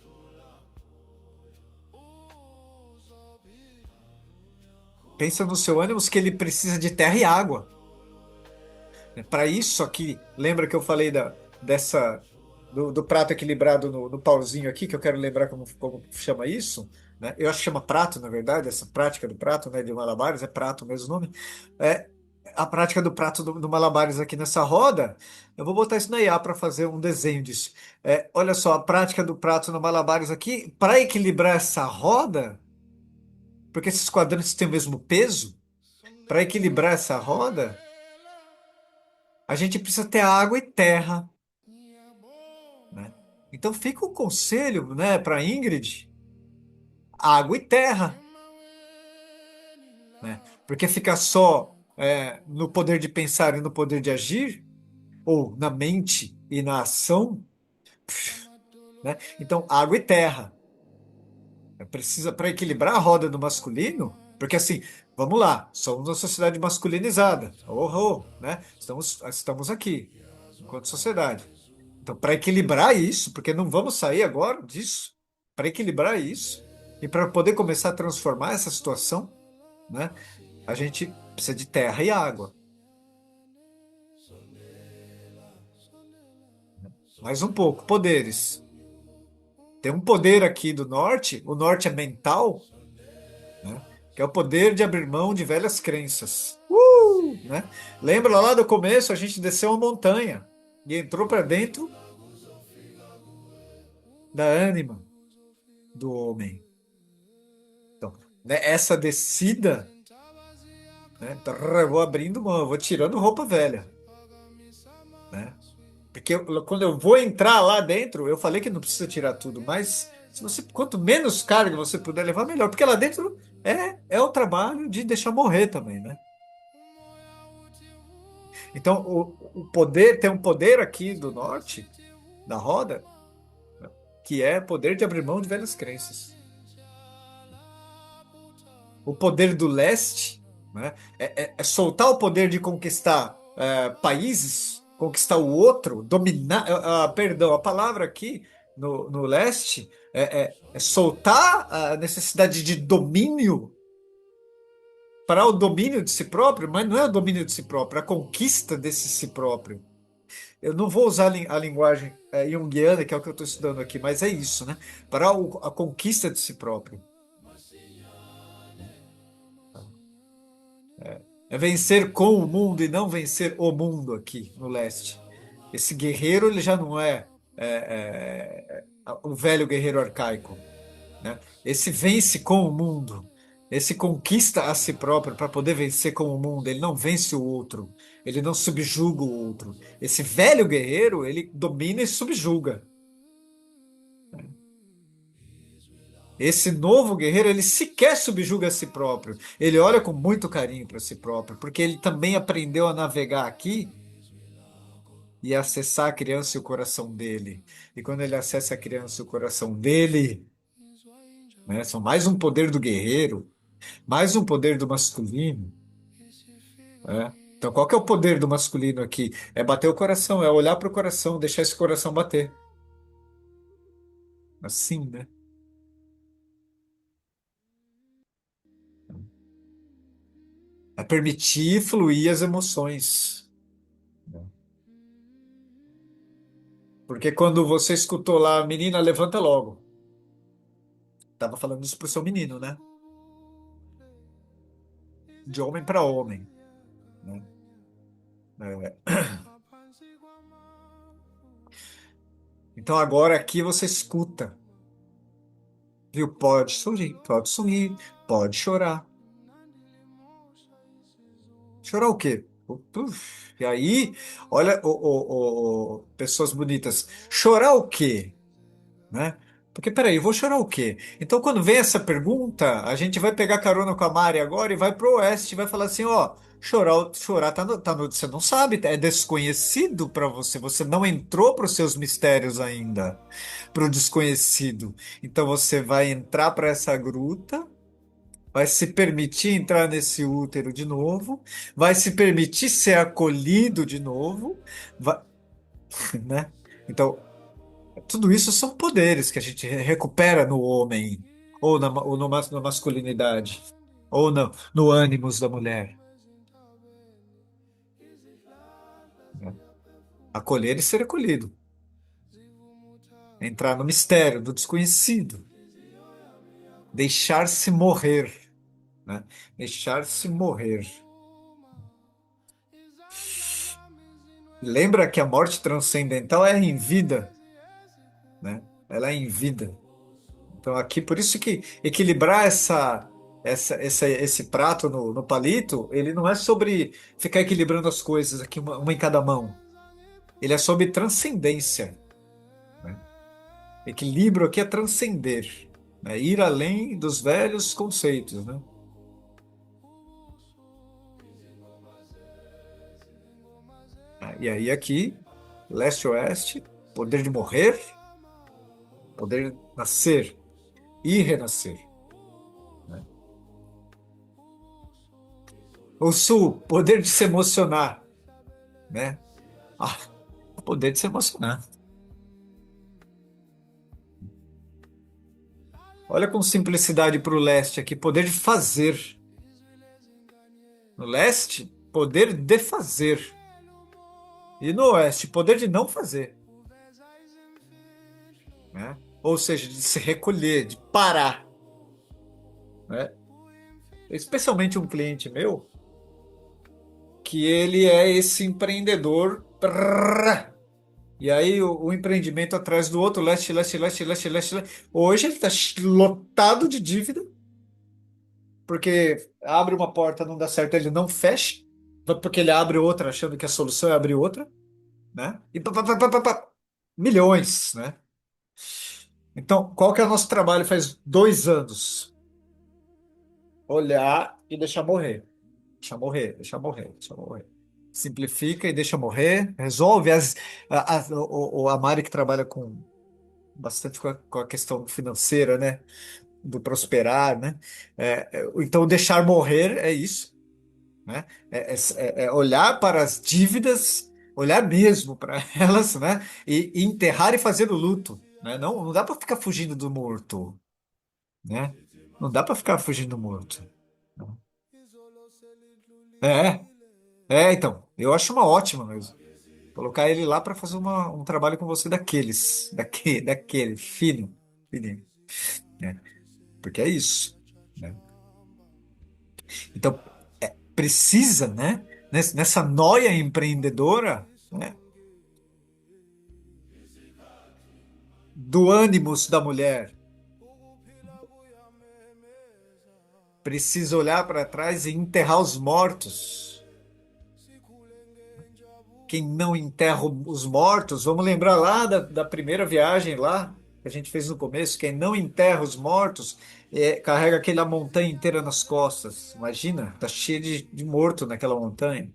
pensa no seu ânimos que ele precisa de terra e água. Para isso aqui, lembra que eu falei dessa do prato equilibrado no pauzinho aqui, que eu quero lembrar como chama isso, né? Eu acho que chama prato, na verdade, essa prática do prato, né, de malabares, é prato mesmo o nome. É, a prática do prato do malabares aqui nessa roda, eu vou botar isso na IA para fazer um desenho disso. Olha só, a prática do prato no malabares aqui, para equilibrar essa roda, porque esses quadrantes têm o mesmo peso, para equilibrar essa roda, a gente precisa ter água e terra, né? Então fica o conselho, né, para Ingrid, água e terra, né? Porque ficar só no poder de pensar e no poder de agir, ou na mente e na ação, né? Então água e terra. Precisa para equilibrar a roda do masculino, porque assim, vamos lá, somos uma sociedade masculinizada, né? Estamos aqui, enquanto sociedade. Então, para equilibrar isso, porque não vamos sair agora disso, para equilibrar isso e para poder começar a transformar essa situação, né, a gente precisa de terra e água. Mais um pouco, poderes. Tem um poder aqui do norte, o norte é mental, né, que é o poder de abrir mão de velhas crenças. Né? Lembra lá do começo, a gente desceu uma montanha e entrou para dentro da ânima do homem. Então, né, essa descida, né? Eu vou abrindo mão, eu vou tirando roupa velha, né? Porque quando eu vou entrar lá dentro, eu falei que não precisa tirar tudo, mas se você, quanto menos carga você puder levar, melhor, porque lá dentro é o trabalho de deixar morrer também, né? Então, o poder, tem um poder aqui do norte, da roda, que é poder de abrir mão de velhas crenças. O poder do leste, né, é soltar o poder de conquistar países, conquistar o outro, dominar. Perdão, a palavra aqui no leste é soltar a necessidade de domínio para o domínio de si próprio, mas não é o domínio de si próprio, é a conquista desse si próprio. Eu não vou usar a linguagem junguiana, que é o que eu estou estudando aqui, mas é isso, né? Para a conquista de si próprio. É vencer com o mundo e não vencer o mundo aqui no leste. Esse guerreiro, ele já não é o velho guerreiro arcaico. né? Esse vence com o mundo. Esse conquista a si próprio para poder vencer com o mundo. Ele não vence o outro. Ele não subjuga o outro. Esse velho guerreiro, ele domina e subjuga. Esse novo guerreiro, ele sequer subjuga a si próprio. Ele olha com muito carinho para si próprio, porque ele também aprendeu a navegar aqui e acessar a criança e o coração dele. E quando ele acessa a criança e o coração dele, né, são mais um poder do guerreiro, mais um poder do masculino, né? Então, qual que é o poder do masculino aqui? É bater o coração, é olhar para o coração, deixar esse coração bater. Assim, né? É permitir fluir as emoções. Porque quando você escutou lá, menina, levanta logo. Tava falando isso pro seu menino, né? De homem para homem, né? É. Então agora aqui você escuta, viu? Pode sorrir, pode chorar. Chorar o quê? Puf. E aí, olha, pessoas bonitas, chorar o quê? Né? Porque, peraí, eu vou chorar o quê? Então, quando vem essa pergunta, a gente vai pegar carona com a Mari agora e vai pro oeste, e vai falar assim, ó, chorar você não sabe, é desconhecido para você, você não entrou para os seus mistérios ainda, para o desconhecido. Então, você vai entrar para essa gruta, vai se permitir entrar nesse útero de novo, vai se permitir ser acolhido de novo, vai, né? Então, tudo isso são poderes que a gente recupera no homem, na masculinidade, ou no ânimos da mulher, né? Acolher e ser acolhido. Entrar no mistério do desconhecido. Deixar-se morrer, né? Deixar-se morrer. Lembra que a morte transcendental é em vida, né? Ela é em vida. Então, aqui, por isso que equilibrar esse prato no palito, ele não é sobre ficar equilibrando as coisas aqui, uma em cada mão. Ele é sobre transcendência, né? Equilíbrio aqui é transcender, né? Ir além dos velhos conceitos, né? E aí, aqui, leste-oeste, poder de morrer, poder de nascer e renascer, né? O sul, poder de se emocionar, né? Ah, o poder de se emocionar. Olha com simplicidade para o leste aqui, poder de fazer. No leste, poder de fazer. E no oeste, poder de não fazer, né? Ou seja, de se recolher, de parar, né? Especialmente um cliente meu, que ele é esse empreendedor. Prrr, e aí o empreendimento atrás do outro, leste, leste, leste, leste, leste, leste. Hoje ele está lotado de dívida, porque abre uma porta, não dá certo, ele não fecha, porque ele abre outra achando que a solução é abrir outra, né? E pá, pá, pá, pá, pá, pá, milhões, né? Então, qual que é o nosso trabalho faz 2 anos? Olhar e deixar morrer. Deixar morrer, deixar morrer, deixar morrer. Simplifica e deixa morrer, resolve. A Mari que trabalha bastante com a questão financeira, né? Do prosperar, né? Então, deixar morrer é isso, né? É olhar para as dívidas, olhar mesmo para elas, né? E enterrar e fazer o luto, né? Não dá para ficar fugindo do morto, né? Não dá para ficar fugindo do morto. É, então, eu acho uma ótima mesmo. Colocar ele lá para fazer um trabalho com você daquele, fino, fininho, né? Porque é isso, né? Então, precisa, né? Nessa noia empreendedora, né? Do ânimos da mulher, precisa olhar para trás e enterrar os mortos. Quem não enterra os mortos, vamos lembrar lá da primeira viagem lá, que a gente fez no começo, quem não enterra os mortos, carrega aquela montanha inteira nas costas. Imagina, tá cheio de morto naquela montanha.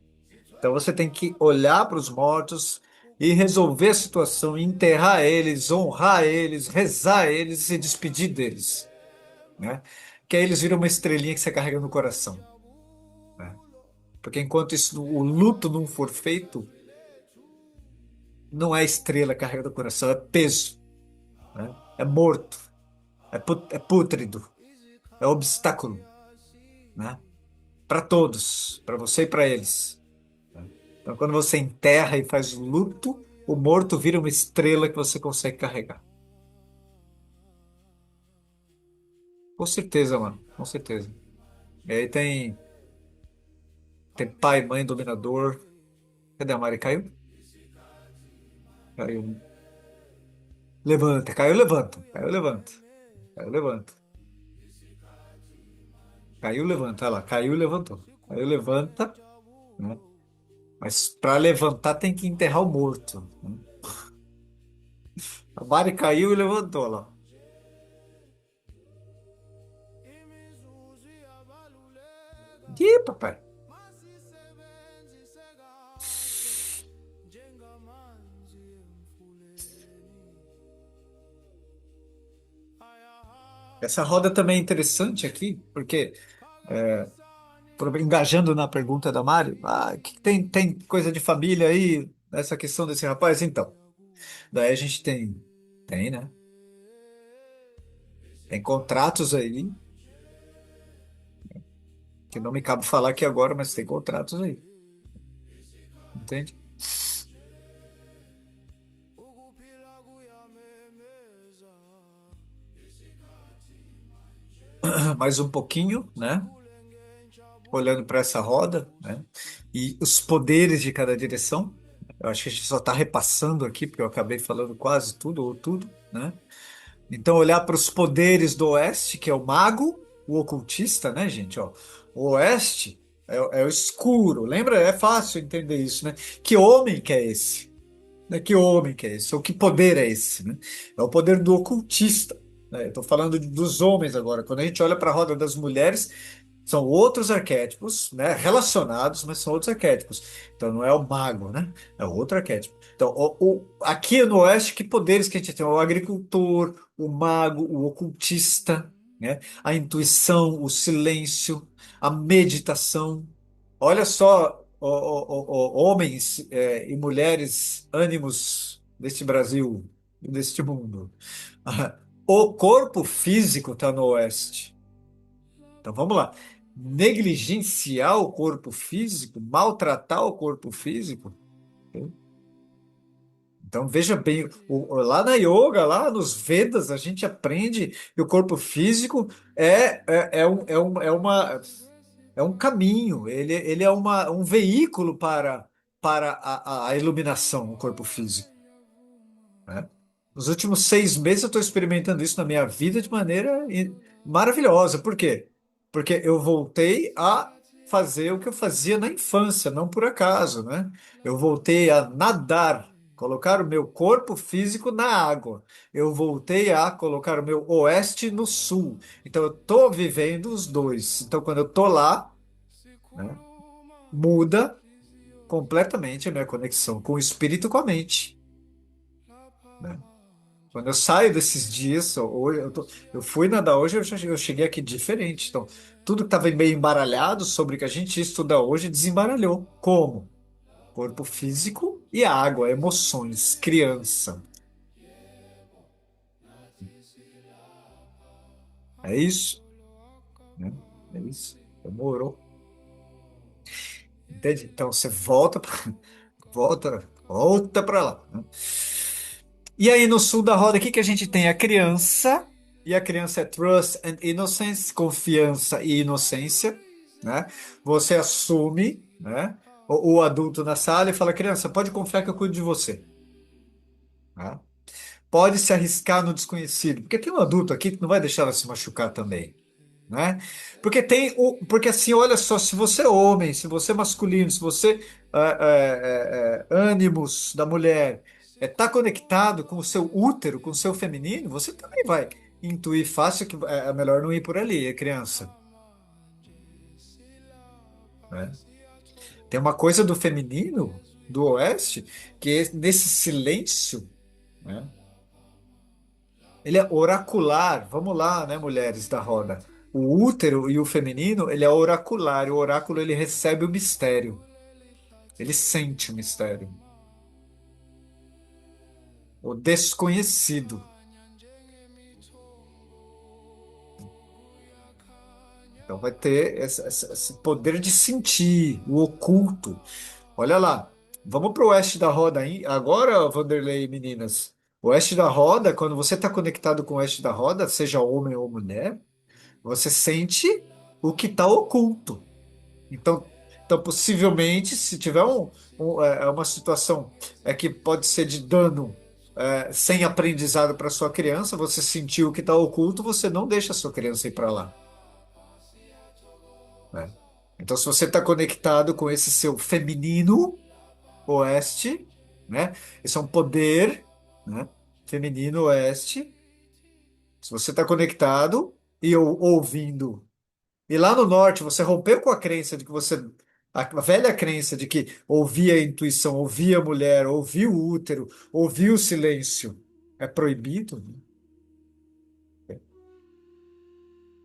Então você tem que olhar para os mortos e resolver a situação, enterrar eles, honrar eles, rezar eles e se despedir deles, né? Que aí eles viram uma estrelinha que você carrega no coração, né? Porque enquanto isso, o luto não for feito, não é estrela carregada no coração, é peso, né? É morto, é pútrido, é obstáculo, né? Para todos, para você e para eles. Então, quando você enterra e faz luto, o morto vira uma estrela que você consegue carregar. Com certeza, mano. Com certeza. E aí tem pai, mãe, dominador. Cadê a Mari? Caiu? Caiu. Levanta. Caiu, levanta. Caiu, levanta. Caiu, levanta. Caiu, levanta. Olha lá. Caiu, levantou. Caiu, levanta, né? Mas para levantar tem que enterrar o morto, né? A Mari caiu e levantou olha lá. Ih, papai. Essa roda também é interessante aqui, porque engajando na pergunta da Mari, que tem coisa de família aí, essa questão desse rapaz? Então, daí a gente tem, né? Tem contratos aí, que não me cabe falar aqui agora, mas tem contratos aí, entende? Mais um pouquinho, né? Olhando para essa roda, né? E os poderes de cada direção. Eu acho que a gente só está repassando aqui, porque eu acabei falando quase tudo ou tudo, né? Então, olhar para os poderes do Oeste, que é o mago, o ocultista, né, gente? Ó, o Oeste é o escuro. Lembra? É fácil entender isso, né? Que homem que é esse? Né? Que homem que é esse? Ou que poder é esse, né? É o poder do ocultista. Né? Eu estou falando dos homens agora. Quando a gente olha para a roda das mulheres, são outros arquétipos, né? Relacionados, mas são outros arquétipos. Então não é o mago, né? É outro arquétipo. Então, aqui no Oeste, que poderes que a gente tem? O agricultor, o mago, o ocultista, né? A intuição, o silêncio, a meditação. Olha só, homens, e mulheres, ânimos deste Brasil, deste mundo. O corpo físico está no Oeste. Então vamos lá. Negligenciar o corpo físico, maltratar o corpo físico. Ok? Então veja bem, lá na yoga, lá nos Vedas, a gente aprende que o corpo físico é um caminho, ele é um veículo para a iluminação, o corpo físico, né? Nos últimos 6 meses eu estou experimentando isso na minha vida de maneira maravilhosa. Por quê? Porque eu voltei a fazer o que eu fazia na infância, não por acaso, né? Eu voltei a nadar, colocar o meu corpo físico na água. Eu voltei a colocar o meu oeste no sul. Então eu estou vivendo os dois. Então quando eu estou lá, né, muda completamente a minha conexão com o espírito e com a mente, né? Quando eu saio desses dias, hoje eu fui nadar hoje, eu cheguei aqui diferente. Então, tudo que estava meio embaralhado sobre o que a gente estuda hoje desembaralhou. Como? Corpo físico e água, emoções, criança. É isso, né? É isso. Demorou. Entende? Então, você volta para lá, né? E aí, no sul da roda, aqui que a gente tem a criança, e a criança é trust and innocence, confiança e inocência, né? Você assume, né, o adulto na sala e fala, criança, pode confiar que eu cuido de você, né? Pode se arriscar no desconhecido, porque tem um adulto aqui que não vai deixar ela se machucar também, né? Porque assim, olha só, se você é homem, se você é masculino, se você ânimos da mulher tá conectado com o seu útero, com o seu feminino, você também vai intuir fácil que é melhor não ir por ali, é criança, né? Tem uma coisa do feminino, do oeste, que é nesse silêncio, né? Ele é oracular. Vamos lá, né, mulheres da roda. O útero e o feminino, ele é oracular. E o oráculo, ele recebe o mistério. Ele sente o mistério. O desconhecido. Então vai ter esse poder de sentir o oculto. Olha lá. Vamos para o oeste da roda aí. Agora, Vanderlei e meninas. O oeste da roda, quando você está conectado com o oeste da roda, seja homem ou mulher, você sente o que está oculto. Então, então, possivelmente, se tiver uma situação que pode ser de dano sem aprendizado para sua criança, você sentiu que está oculto, você não deixa a sua criança ir para lá, né? Então, se você está conectado com esse seu feminino oeste, né? Esse é um poder, né? Feminino oeste. Se você está conectado e ouvindo. E lá no norte, você rompeu com a crença de que você. A velha crença de que ouvir a intuição, ouvir a mulher, ouvir o útero, ouvir o silêncio é proibido,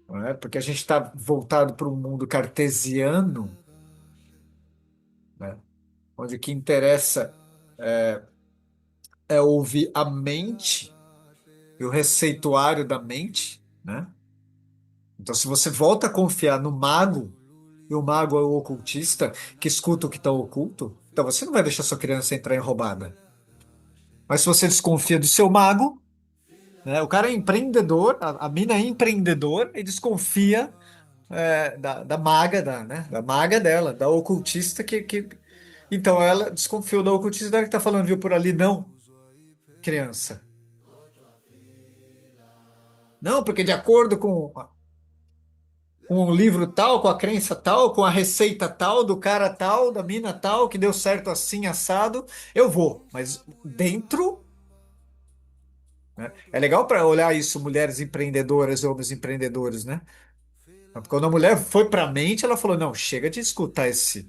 não é? Porque a gente está voltado para um mundo cartesiano, né? Onde o que interessa é ouvir a mente e o receituário da mente, né? Então, se você volta a confiar no mago, e o mago é o ocultista que escuta o que está oculto, então você não vai deixar sua criança entrar em roubada. Mas se você desconfia do seu mago, né, o cara é empreendedor, a mina é empreendedor e desconfia da maga, da maga dela, da ocultista Então ela desconfiou da ocultista dela que está falando, viu, por ali, não, criança. Não, porque de acordo com o livro tal, com a crença tal, com a receita tal, do cara tal, da mina tal, que deu certo assim, assado, eu vou. Mas dentro, né? É legal para olhar isso, mulheres empreendedoras, homens empreendedores, né? Quando a mulher foi para a mente, ela falou: não, chega de escutar esse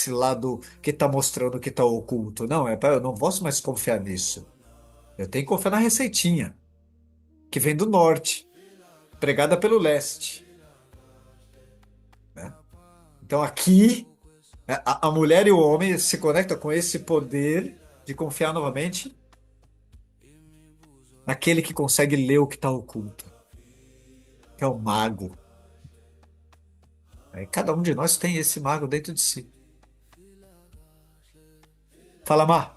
lado que está mostrando que está oculto. Não, eu não posso mais confiar nisso. Eu tenho que confiar na receitinha, que vem do norte, pregada pelo leste, né? Então aqui. A mulher e o homem se conectam com esse poder de confiar novamente naquele que consegue ler o que está oculto, que é o mago. Aí cada um de nós tem esse mago dentro de si. Fala, Mar.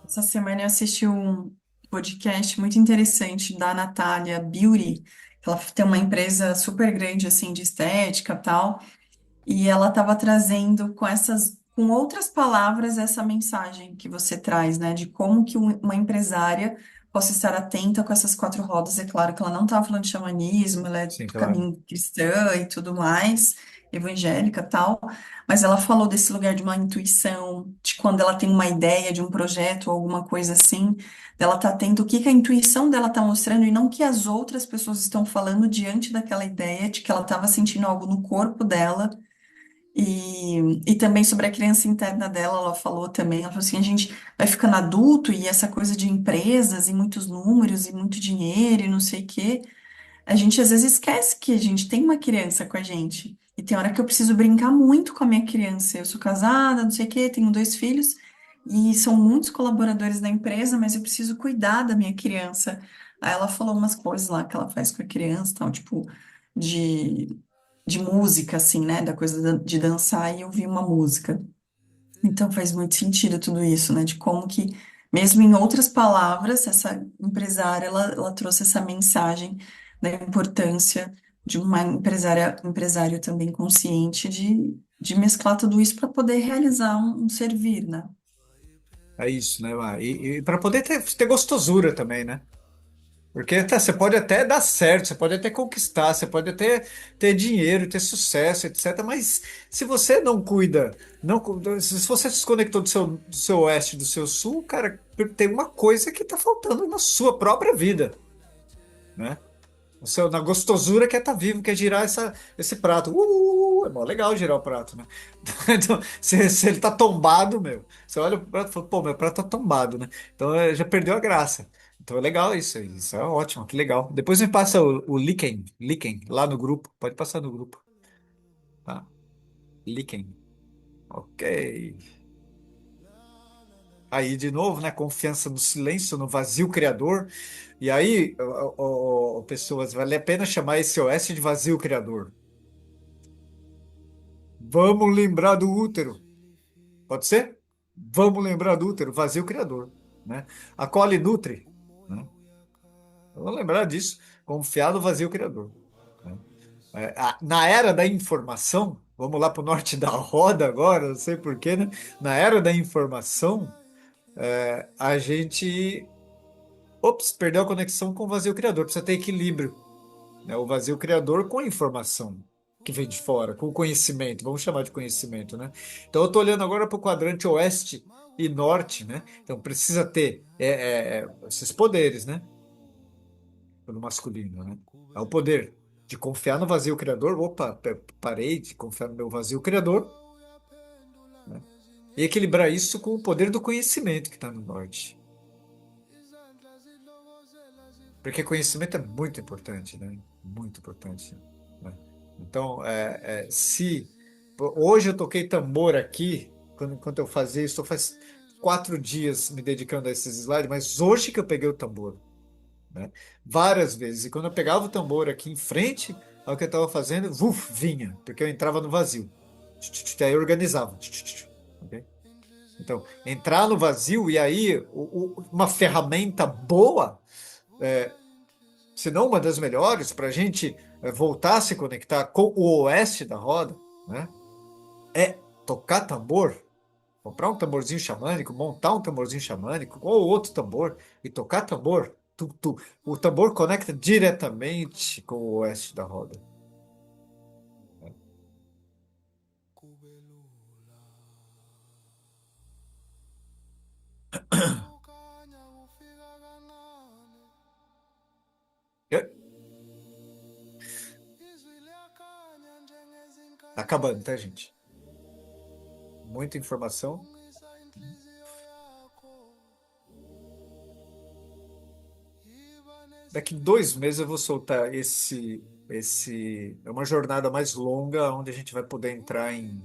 Essa semana eu assisti um podcast muito interessante da Natália Beauty. Ela tem uma empresa super grande assim de estética e tal, e ela estava trazendo com outras palavras essa mensagem que você traz, né, de como que uma empresária possa estar atenta com essas quatro rodas. É claro que ela não estava falando de xamanismo, ela é Sim, do claro. caminho cristã e tudo mais, evangélica e tal, mas ela falou desse lugar de uma intuição, de quando ela tem uma ideia de um projeto ou alguma coisa assim, dela tá atenta o que que a intuição dela tá mostrando e não o que as outras pessoas estão falando diante daquela ideia de que ela estava sentindo algo no corpo dela e também sobre a criança interna dela, ela falou também, ela falou assim, a gente vai ficando adulto e essa coisa de empresas e muitos números e muito dinheiro e não sei o quê, a gente às vezes esquece que a gente tem uma criança com a gente. E tem hora que eu preciso brincar muito com a minha criança. Eu sou casada, não sei o quê, tenho dois filhos e são muitos colaboradores da empresa, mas eu preciso cuidar da minha criança. Aí ela falou umas coisas lá que ela faz com a criança, tal, tipo, de de música, assim, né? Da coisa de dançar e ouvir uma música. Então faz muito sentido tudo isso, né? De como que, mesmo em outras palavras, essa empresária, ela trouxe essa mensagem da importância de uma empresário também consciente de mesclar tudo isso para poder realizar um servir, né? É isso, né, Mar? E para poder ter gostosura também, né? Porque tá, você pode até dar certo, você pode até conquistar, você pode até ter dinheiro, ter sucesso, etc. Mas se você não cuida, não, se você se desconectou do seu oeste, do seu sul, cara, tem uma coisa que está faltando na sua própria vida, né? Na gostosura que é estar vivo, que é girar esse prato. É mó legal girar o prato, né? Então, se ele tá tombado, meu, você olha pro prato e fala, pô, meu prato tá tombado, né? Então já perdeu a graça. Então é legal isso, isso é ótimo, que legal. Depois me passa o Liken, lá no grupo. Pode passar no grupo, tá? Liken, ok. Aí, de novo, né? Confiança no silêncio, no vazio criador. E aí, pessoas, vale a pena chamar esse OS de vazio criador. Vamos lembrar do útero. Pode ser? Vamos lembrar do útero, vazio criador, né? Acolhe e nutre, né? Vamos lembrar disso. Confiar no vazio criador, né? Na era da informação, vamos lá para o norte da roda agora, não sei por quê, né? Na era da informação, a gente, ops, perdeu a conexão com o vazio criador. Precisa ter equilíbrio, né? O vazio criador com a informação que vem de fora, com o conhecimento, vamos chamar de conhecimento, né? Então eu estou olhando agora para o quadrante oeste e norte, né? Então precisa ter esses poderes, né? Pelo masculino, né? É o poder de confiar no vazio criador. Opa, parei de confiar no meu vazio criador, né? E equilibrar isso com o poder do conhecimento que está no norte. Porque conhecimento é muito importante, né? Muito importante, né? Então, se hoje eu toquei tambor aqui, enquanto eu fazia isso, eu faz 4 dias me dedicando a esses slides, mas hoje que eu peguei o tambor, né? Várias vezes. E quando eu pegava o tambor aqui em frente ao que eu estava fazendo, vinha, porque eu entrava no vazio. Aí eu organizava. Ok? Então, entrar no vazio e aí uma ferramenta boa, se não uma das melhores, para a gente voltar a se conectar com o oeste da roda, né? É tocar tambor, comprar um tamborzinho xamânico, montar um tamborzinho xamânico ou outro tambor e tocar tambor. O tambor conecta diretamente com o oeste da roda. É, tá acabando, tá, gente? Muita informação. Daqui 2 meses eu vou soltar é uma jornada mais longa, onde a gente vai poder entrar em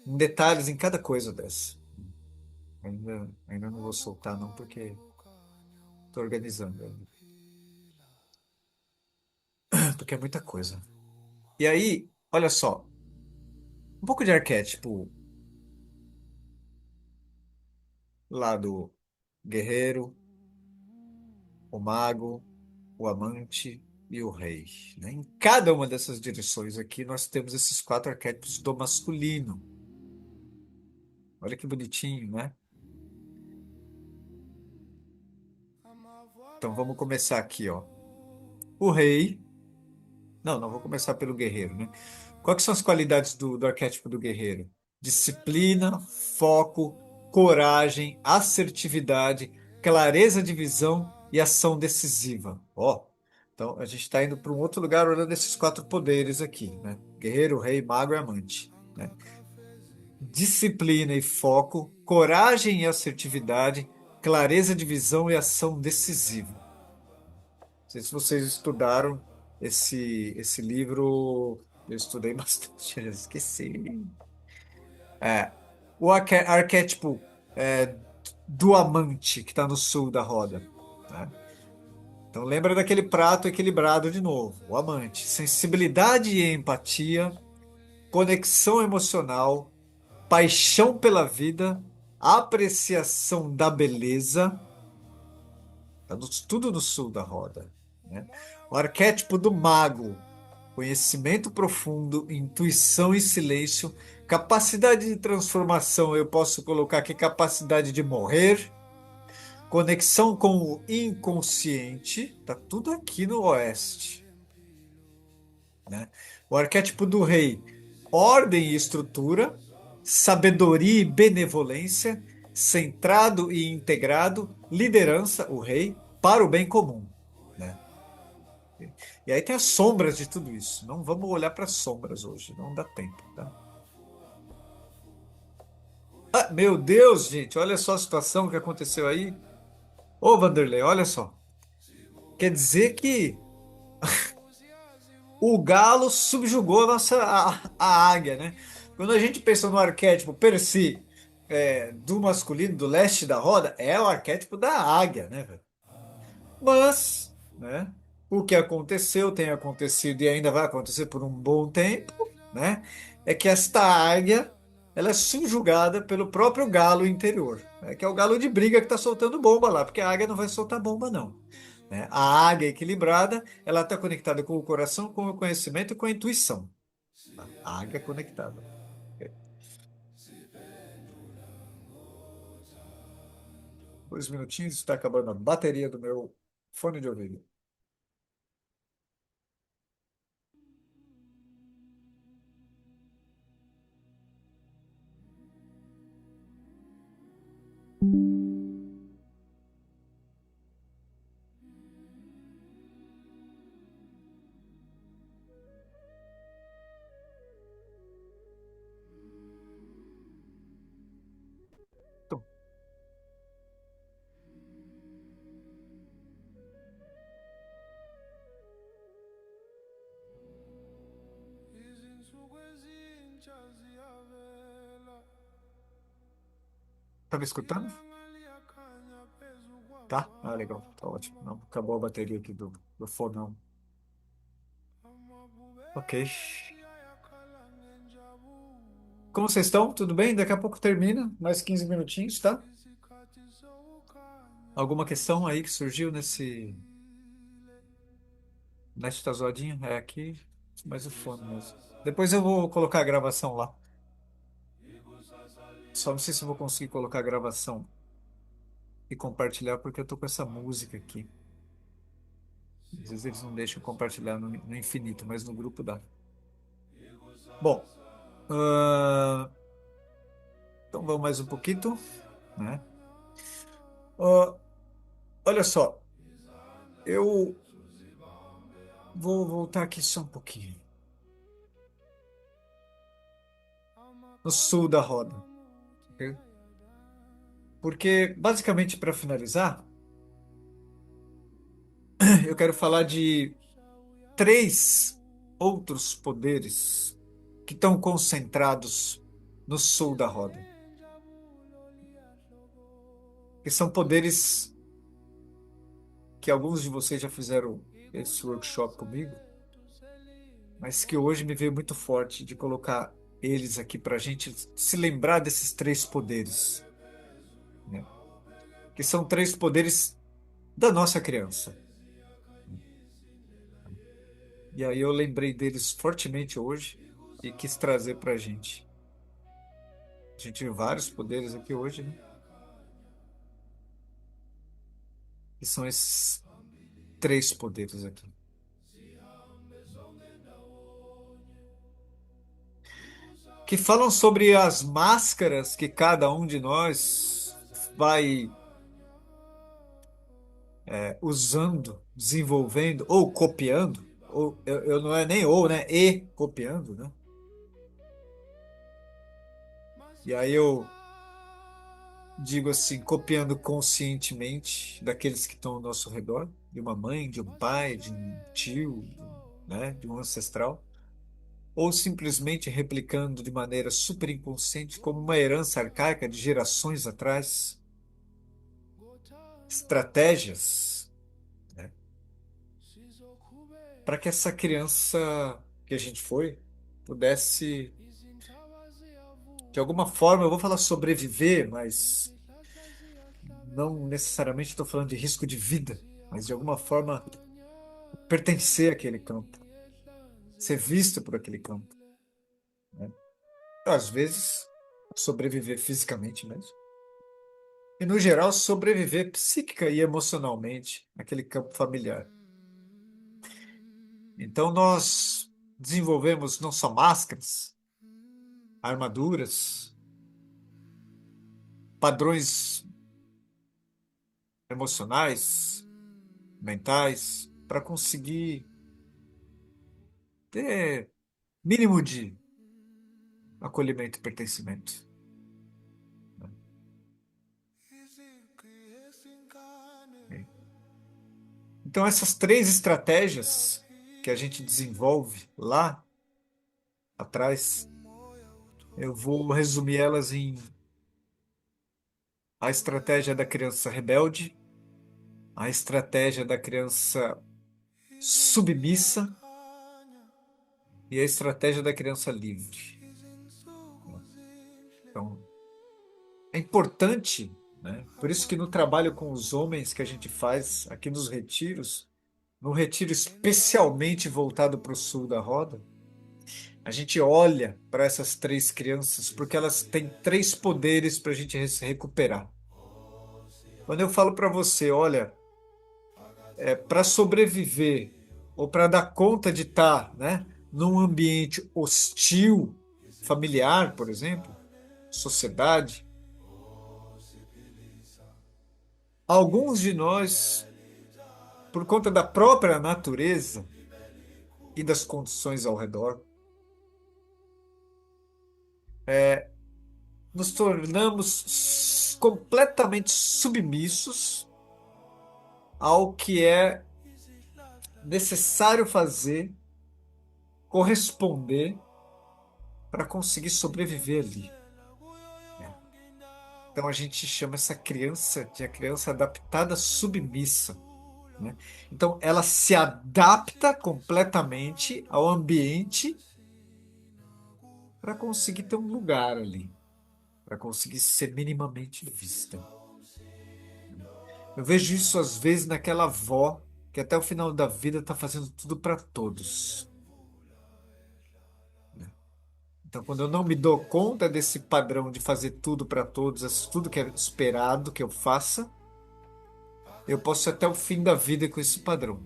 detalhes em cada coisa dessa. Ainda não vou soltar, não, porque estou organizando ainda. Porque é muita coisa. E aí, olha só, um pouco de arquétipo lá do guerreiro, o mago, o amante e o rei, né? Em cada uma dessas direções aqui, nós temos esses 4 arquétipos do masculino. Olha que bonitinho, né? Então vamos começar aqui, ó. O rei. Não, não, vou começar pelo guerreiro, né? Quais são as qualidades do arquétipo do guerreiro? Disciplina, foco, coragem, assertividade, clareza de visão e ação decisiva. Ó, então a gente está indo para um outro lugar olhando esses 4 poderes aqui, né? Guerreiro, rei, mago e amante, né? Disciplina e foco, coragem e assertividade, clareza de visão e ação decisiva. Não sei se vocês estudaram esse livro, eu estudei bastante, eu já esqueci. É, o arquétipo do amante que está no sul da roda, né? Então lembra daquele prato equilibrado de novo, o amante. Sensibilidade e empatia, conexão emocional, paixão pela vida, apreciação da beleza, tá tudo no sul da roda, né? O arquétipo do mago, conhecimento profundo, intuição e silêncio, capacidade de transformação, eu posso colocar aqui capacidade de morrer, conexão com o inconsciente, tá tudo aqui no Oeste, né? O arquétipo do rei, ordem e estrutura, sabedoria e benevolência, centrado e integrado, liderança, o rei, para o bem comum, né? E aí tem as sombras de tudo isso. Não vamos olhar para as sombras hoje, não dá tempo, tá? Ah, meu Deus, gente, olha só a situação que aconteceu aí. Ô, Vanderlei, olha só. Quer dizer que o galo subjugou a águia, né? Quando a gente pensa no arquétipo per si, do masculino, do leste da roda, é o arquétipo da águia, né, velho? Mas, né, o que aconteceu, tem acontecido e ainda vai acontecer por um bom tempo, né, é que esta águia, ela é subjugada pelo próprio galo interior, né, que é o galo de briga que está soltando bomba lá, porque a águia não vai soltar bomba, não. Né? A águia equilibrada, ela está conectada com o coração, com o conhecimento e com a intuição. Tá? A águia é conectada. 2 minutinhos, está acabando a bateria do meu fone de ouvido. Então, izinsuku ezintsha ziyavela, tá me escutando? ilanga liyakhanya phezu Tá? Ah, kwababa, legal. Tá ótimo. Não, acabou a bateria aqui do fonão. Ok. amabubesi ayakhala ngenjabulo, Como vocês estão? Tudo bem? Daqui a pouco termina. Mais 15 minutinhos, tá? isikhathi sokukhanya Alguma questão aí que surgiu nesta zoadinha? É aqui, mais o fone mesmo. Depois eu vou colocar a gravação lá. Só não sei se eu vou conseguir colocar a gravação e compartilhar, porque eu tô com essa música aqui. Às vezes eles não deixam compartilhar no infinito, mas no grupo dá. Bom, então vamos mais um pouquinho, né? Ah, olha só, eu vou voltar aqui só um pouquinho. No sul da roda, ok? Porque, basicamente, para finalizar, eu quero falar de três outros poderes que estão concentrados no sul da roda, que são poderes que alguns de vocês já fizeram esse workshop comigo, mas que hoje me veio muito forte de colocar eles aqui para a gente se lembrar desses três poderes, né? Que são três poderes da nossa criança. E aí eu lembrei deles fortemente hoje e quis trazer para a gente. A gente tem vários poderes aqui hoje, né? Que são esses três poderes aqui. Que falam sobre as máscaras que cada um de nós vai usando, desenvolvendo ou copiando, ou eu não é nem ou, né? E copiando, né? E aí eu digo assim, copiando conscientemente daqueles que estão ao nosso redor, de uma mãe, de um pai, de um tio, né? De um ancestral, ou simplesmente replicando de maneira super inconsciente, como uma herança arcaica de gerações atrás, estratégias, né? Para que essa criança que a gente foi pudesse, izintaba de ziyavuma, alguma forma, eu vou falar sobreviver, mas izihlahla não ziyahlabela, necessariamente estou falando de risco de vida, mas de alguma forma ziyakhanya pertencer àquele campo, ser visto por aquele campo, né? Às vezes, sobreviver fisicamente mesmo. e, no geral, sobreviver psíquica e emocionalmente naquele campo familiar. Então, nós desenvolvemos não só máscaras, armaduras, padrões emocionais, mentais, para conseguir ter mínimo de acolhimento e pertencimento. Então, essas três estratégias que a gente desenvolve lá atrás, eu vou resumir elas em a estratégia da criança rebelde, a estratégia da criança submissa e a estratégia da criança livre. Então, é importante, né? Por isso que no trabalho com os homens que a gente faz aqui nos retiros, no retiro especialmente voltado para o sul da roda, a gente olha para essas três crianças porque elas têm três poderes para a gente se recuperar. Quando eu falo para você, olha, para sobreviver ou para dar conta de estar, né, num ambiente hostil, familiar, por exemplo, sociedade, alguns de nós, por conta da própria natureza e das condições ao redor, nos tornamos completamente submissos ao que é necessário fazer, corresponder para conseguir sobreviver ali. Então a gente chama essa criança de a criança adaptada submissa, né? Então ela se adapta completamente ao ambiente para conseguir ter um lugar ali, para conseguir ser minimamente vista. Eu vejo isso às vezes naquela avó que até o final da vida está fazendo tudo para todos. Então, quando eu não me dou conta desse padrão de fazer tudo para todos, tudo que é esperado que eu faça, eu posso ir até o fim da vida com esse padrão.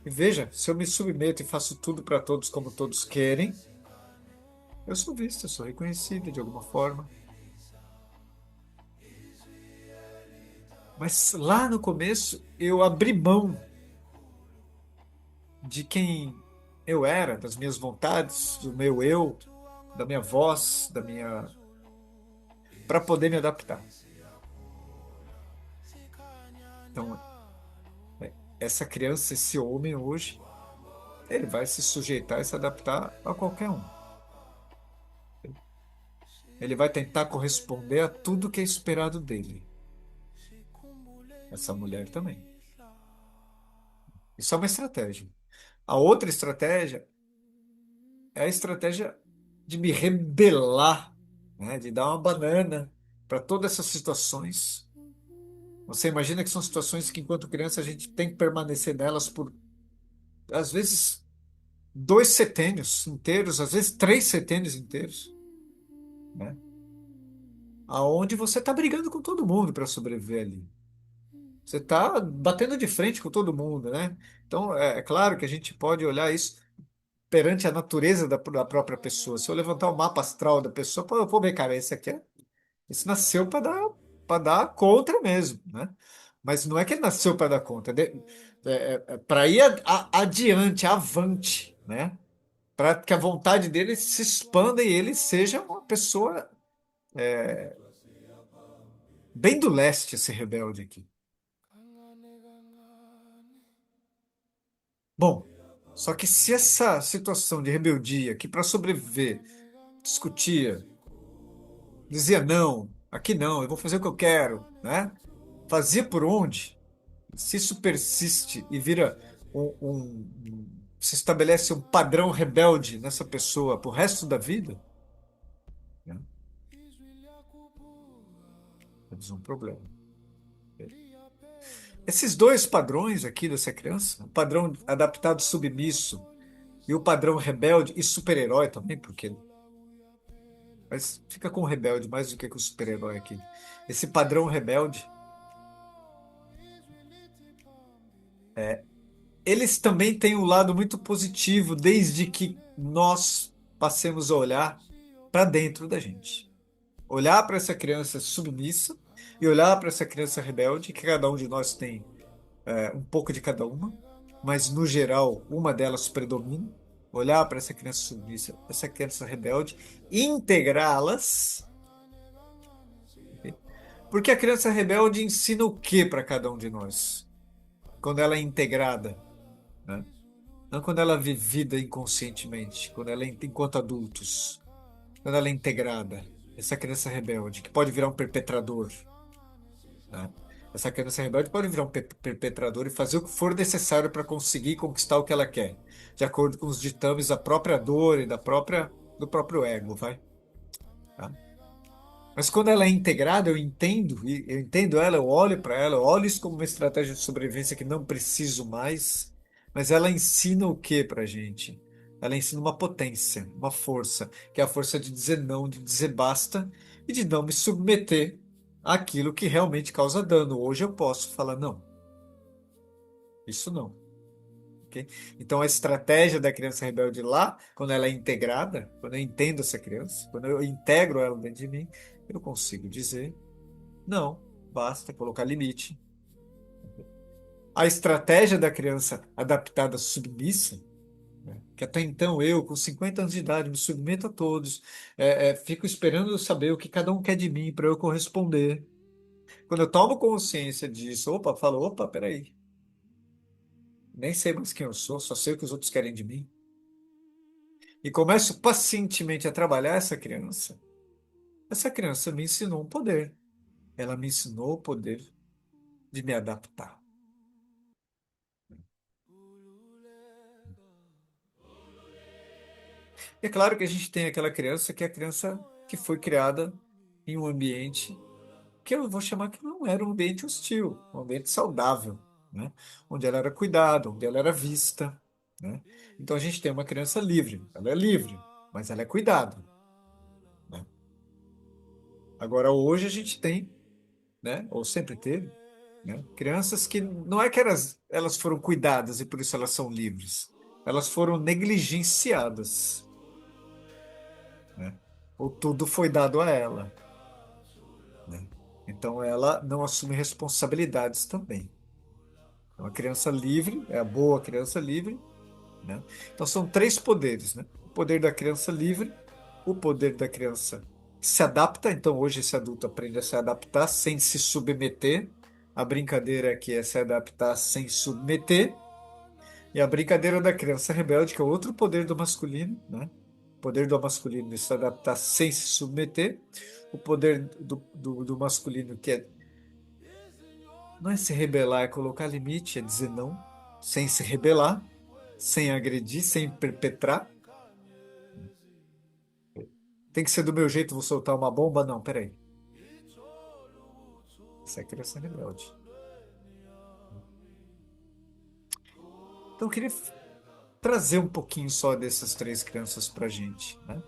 E veja, se eu me submeto e faço tudo para todos como todos querem, eu sou visto, eu sou reconhecido de alguma forma. Mas lá no começo, eu abri mão de quem eu era, das minhas vontades, do meu eu, da minha voz, para poder me adaptar. Então, essa criança, esse homem hoje, ele vai se sujeitar e se adaptar a qualquer um. Ele vai tentar corresponder a tudo que é esperado dele. Essa mulher também. Isso é uma estratégia. A outra estratégia é a estratégia de me rebelar, né? De dar uma banana para todas essas situações. Você imagina que são situações que, enquanto criança, a gente tem que permanecer nelas por, às vezes, 2 setênios inteiros, às vezes 3 setênios inteiros, né? Aonde você está brigando com todo mundo para sobreviver ali. Você está batendo de frente com todo mundo, né? Então, é claro que a gente pode olhar isso perante a natureza da própria pessoa. Se eu levantar o mapa astral da pessoa, pô, eu vou ver, cara, esse nasceu para dar contra mesmo, né? Mas não é que ele nasceu para dar conta, para ir adiante, avante, né? Para que a vontade dele se expanda e ele seja uma pessoa bem do leste, esse rebelde aqui. Bom, só que se essa situação de rebeldia, que para sobreviver discutia, dizia não, aqui não, eu vou fazer o que eu quero, né? Fazia por onde? Se isso persiste e vira se estabelece um padrão rebelde nessa pessoa pro resto da vida, né? Temos um problema. Esses dois padrões aqui dessa criança, o padrão adaptado submisso e o padrão rebelde e super-herói também, porque Mas fica com o rebelde mais do que com o super-herói aqui. Esse padrão rebelde, eles também têm um lado muito positivo, desde que nós passemos a olhar para dentro da gente. Olhar para essa criança submissa e olhar para essa criança rebelde, que cada um de nós tem um pouco de cada uma, mas no geral uma delas predomina. Olhar para essa criança submissa, essa criança rebelde, integrá-las, porque a criança rebelde ensina o que para cada um de nós? Quando ela é integrada, né? Não quando ela é vivida inconscientemente, quando ela é enquanto adultos, quando ela é integrada. Essa criança rebelde, que pode virar um perpetrador, né? Essa criança rebelde pode virar um perpetrador e fazer o que for necessário para conseguir conquistar o que ela quer, de acordo com os ditames da própria dor e do próprio ego, vai? Tá? Mas quando ela é integrada, eu entendo, e eu entendo ela, eu olho para ela, eu olho isso como uma estratégia de sobrevivência que não preciso mais, mas ela ensina o que para gente? Ela ensina uma potência, uma força, que é a força de dizer não, de dizer basta e de não me submeter àquilo que realmente causa dano. Hoje eu posso falar não, isso não. Ok? Então, a estratégia da criança rebelde lá, quando ela é integrada, quando eu entendo essa criança, quando eu integro ela dentro de mim, eu consigo dizer não, basta colocar limite. A estratégia da criança adaptada submissa, né, que até então eu, com 50 anos de idade, me submeto a todos, fico esperando eu saber o que cada um quer de mim para eu corresponder. Quando eu tomo consciência disso, opa, peraí, nem sei mais quem eu sou, só sei o que os outros querem de mim. E começo pacientemente a trabalhar essa criança me ensinou um poder. Ela me ensinou o poder de me adaptar. É claro que a gente tem aquela criança que é a criança que foi criada em um ambiente que eu vou chamar que não era um ambiente hostil, um ambiente saudável, né? Onde ela era cuidada, onde ela era vista, né? Então a gente tem uma criança livre, ela é livre, mas ela é cuidada, né? Agora hoje a gente tem, né? Ou sempre teve, né? Crianças que não é que elas foram cuidadas e por isso elas são livres, elas foram negligenciadas, né? Ou tudo foi dado a ela, né? Então ela não assume responsabilidades também. É uma criança livre, é a boa criança livre, né? Então são três poderes, né? O poder da criança livre, o poder da criança que se adapta. Então hoje esse adulto aprende a se adaptar sem se submeter. A brincadeira aqui é se adaptar sem submeter. E a brincadeira da criança rebelde, que é outro poder do masculino, né? O poder do masculino de se adaptar sem se submeter. O poder do masculino que não é se rebelar, é colocar limite, é dizer não, sem se rebelar, sem agredir, sem perpetrar. Tem que ser do meu jeito, vou soltar uma bomba? Não, peraí. Isso é criança rebelde. Então eu queria trazer um pouquinho só dessas três crianças pra gente, né?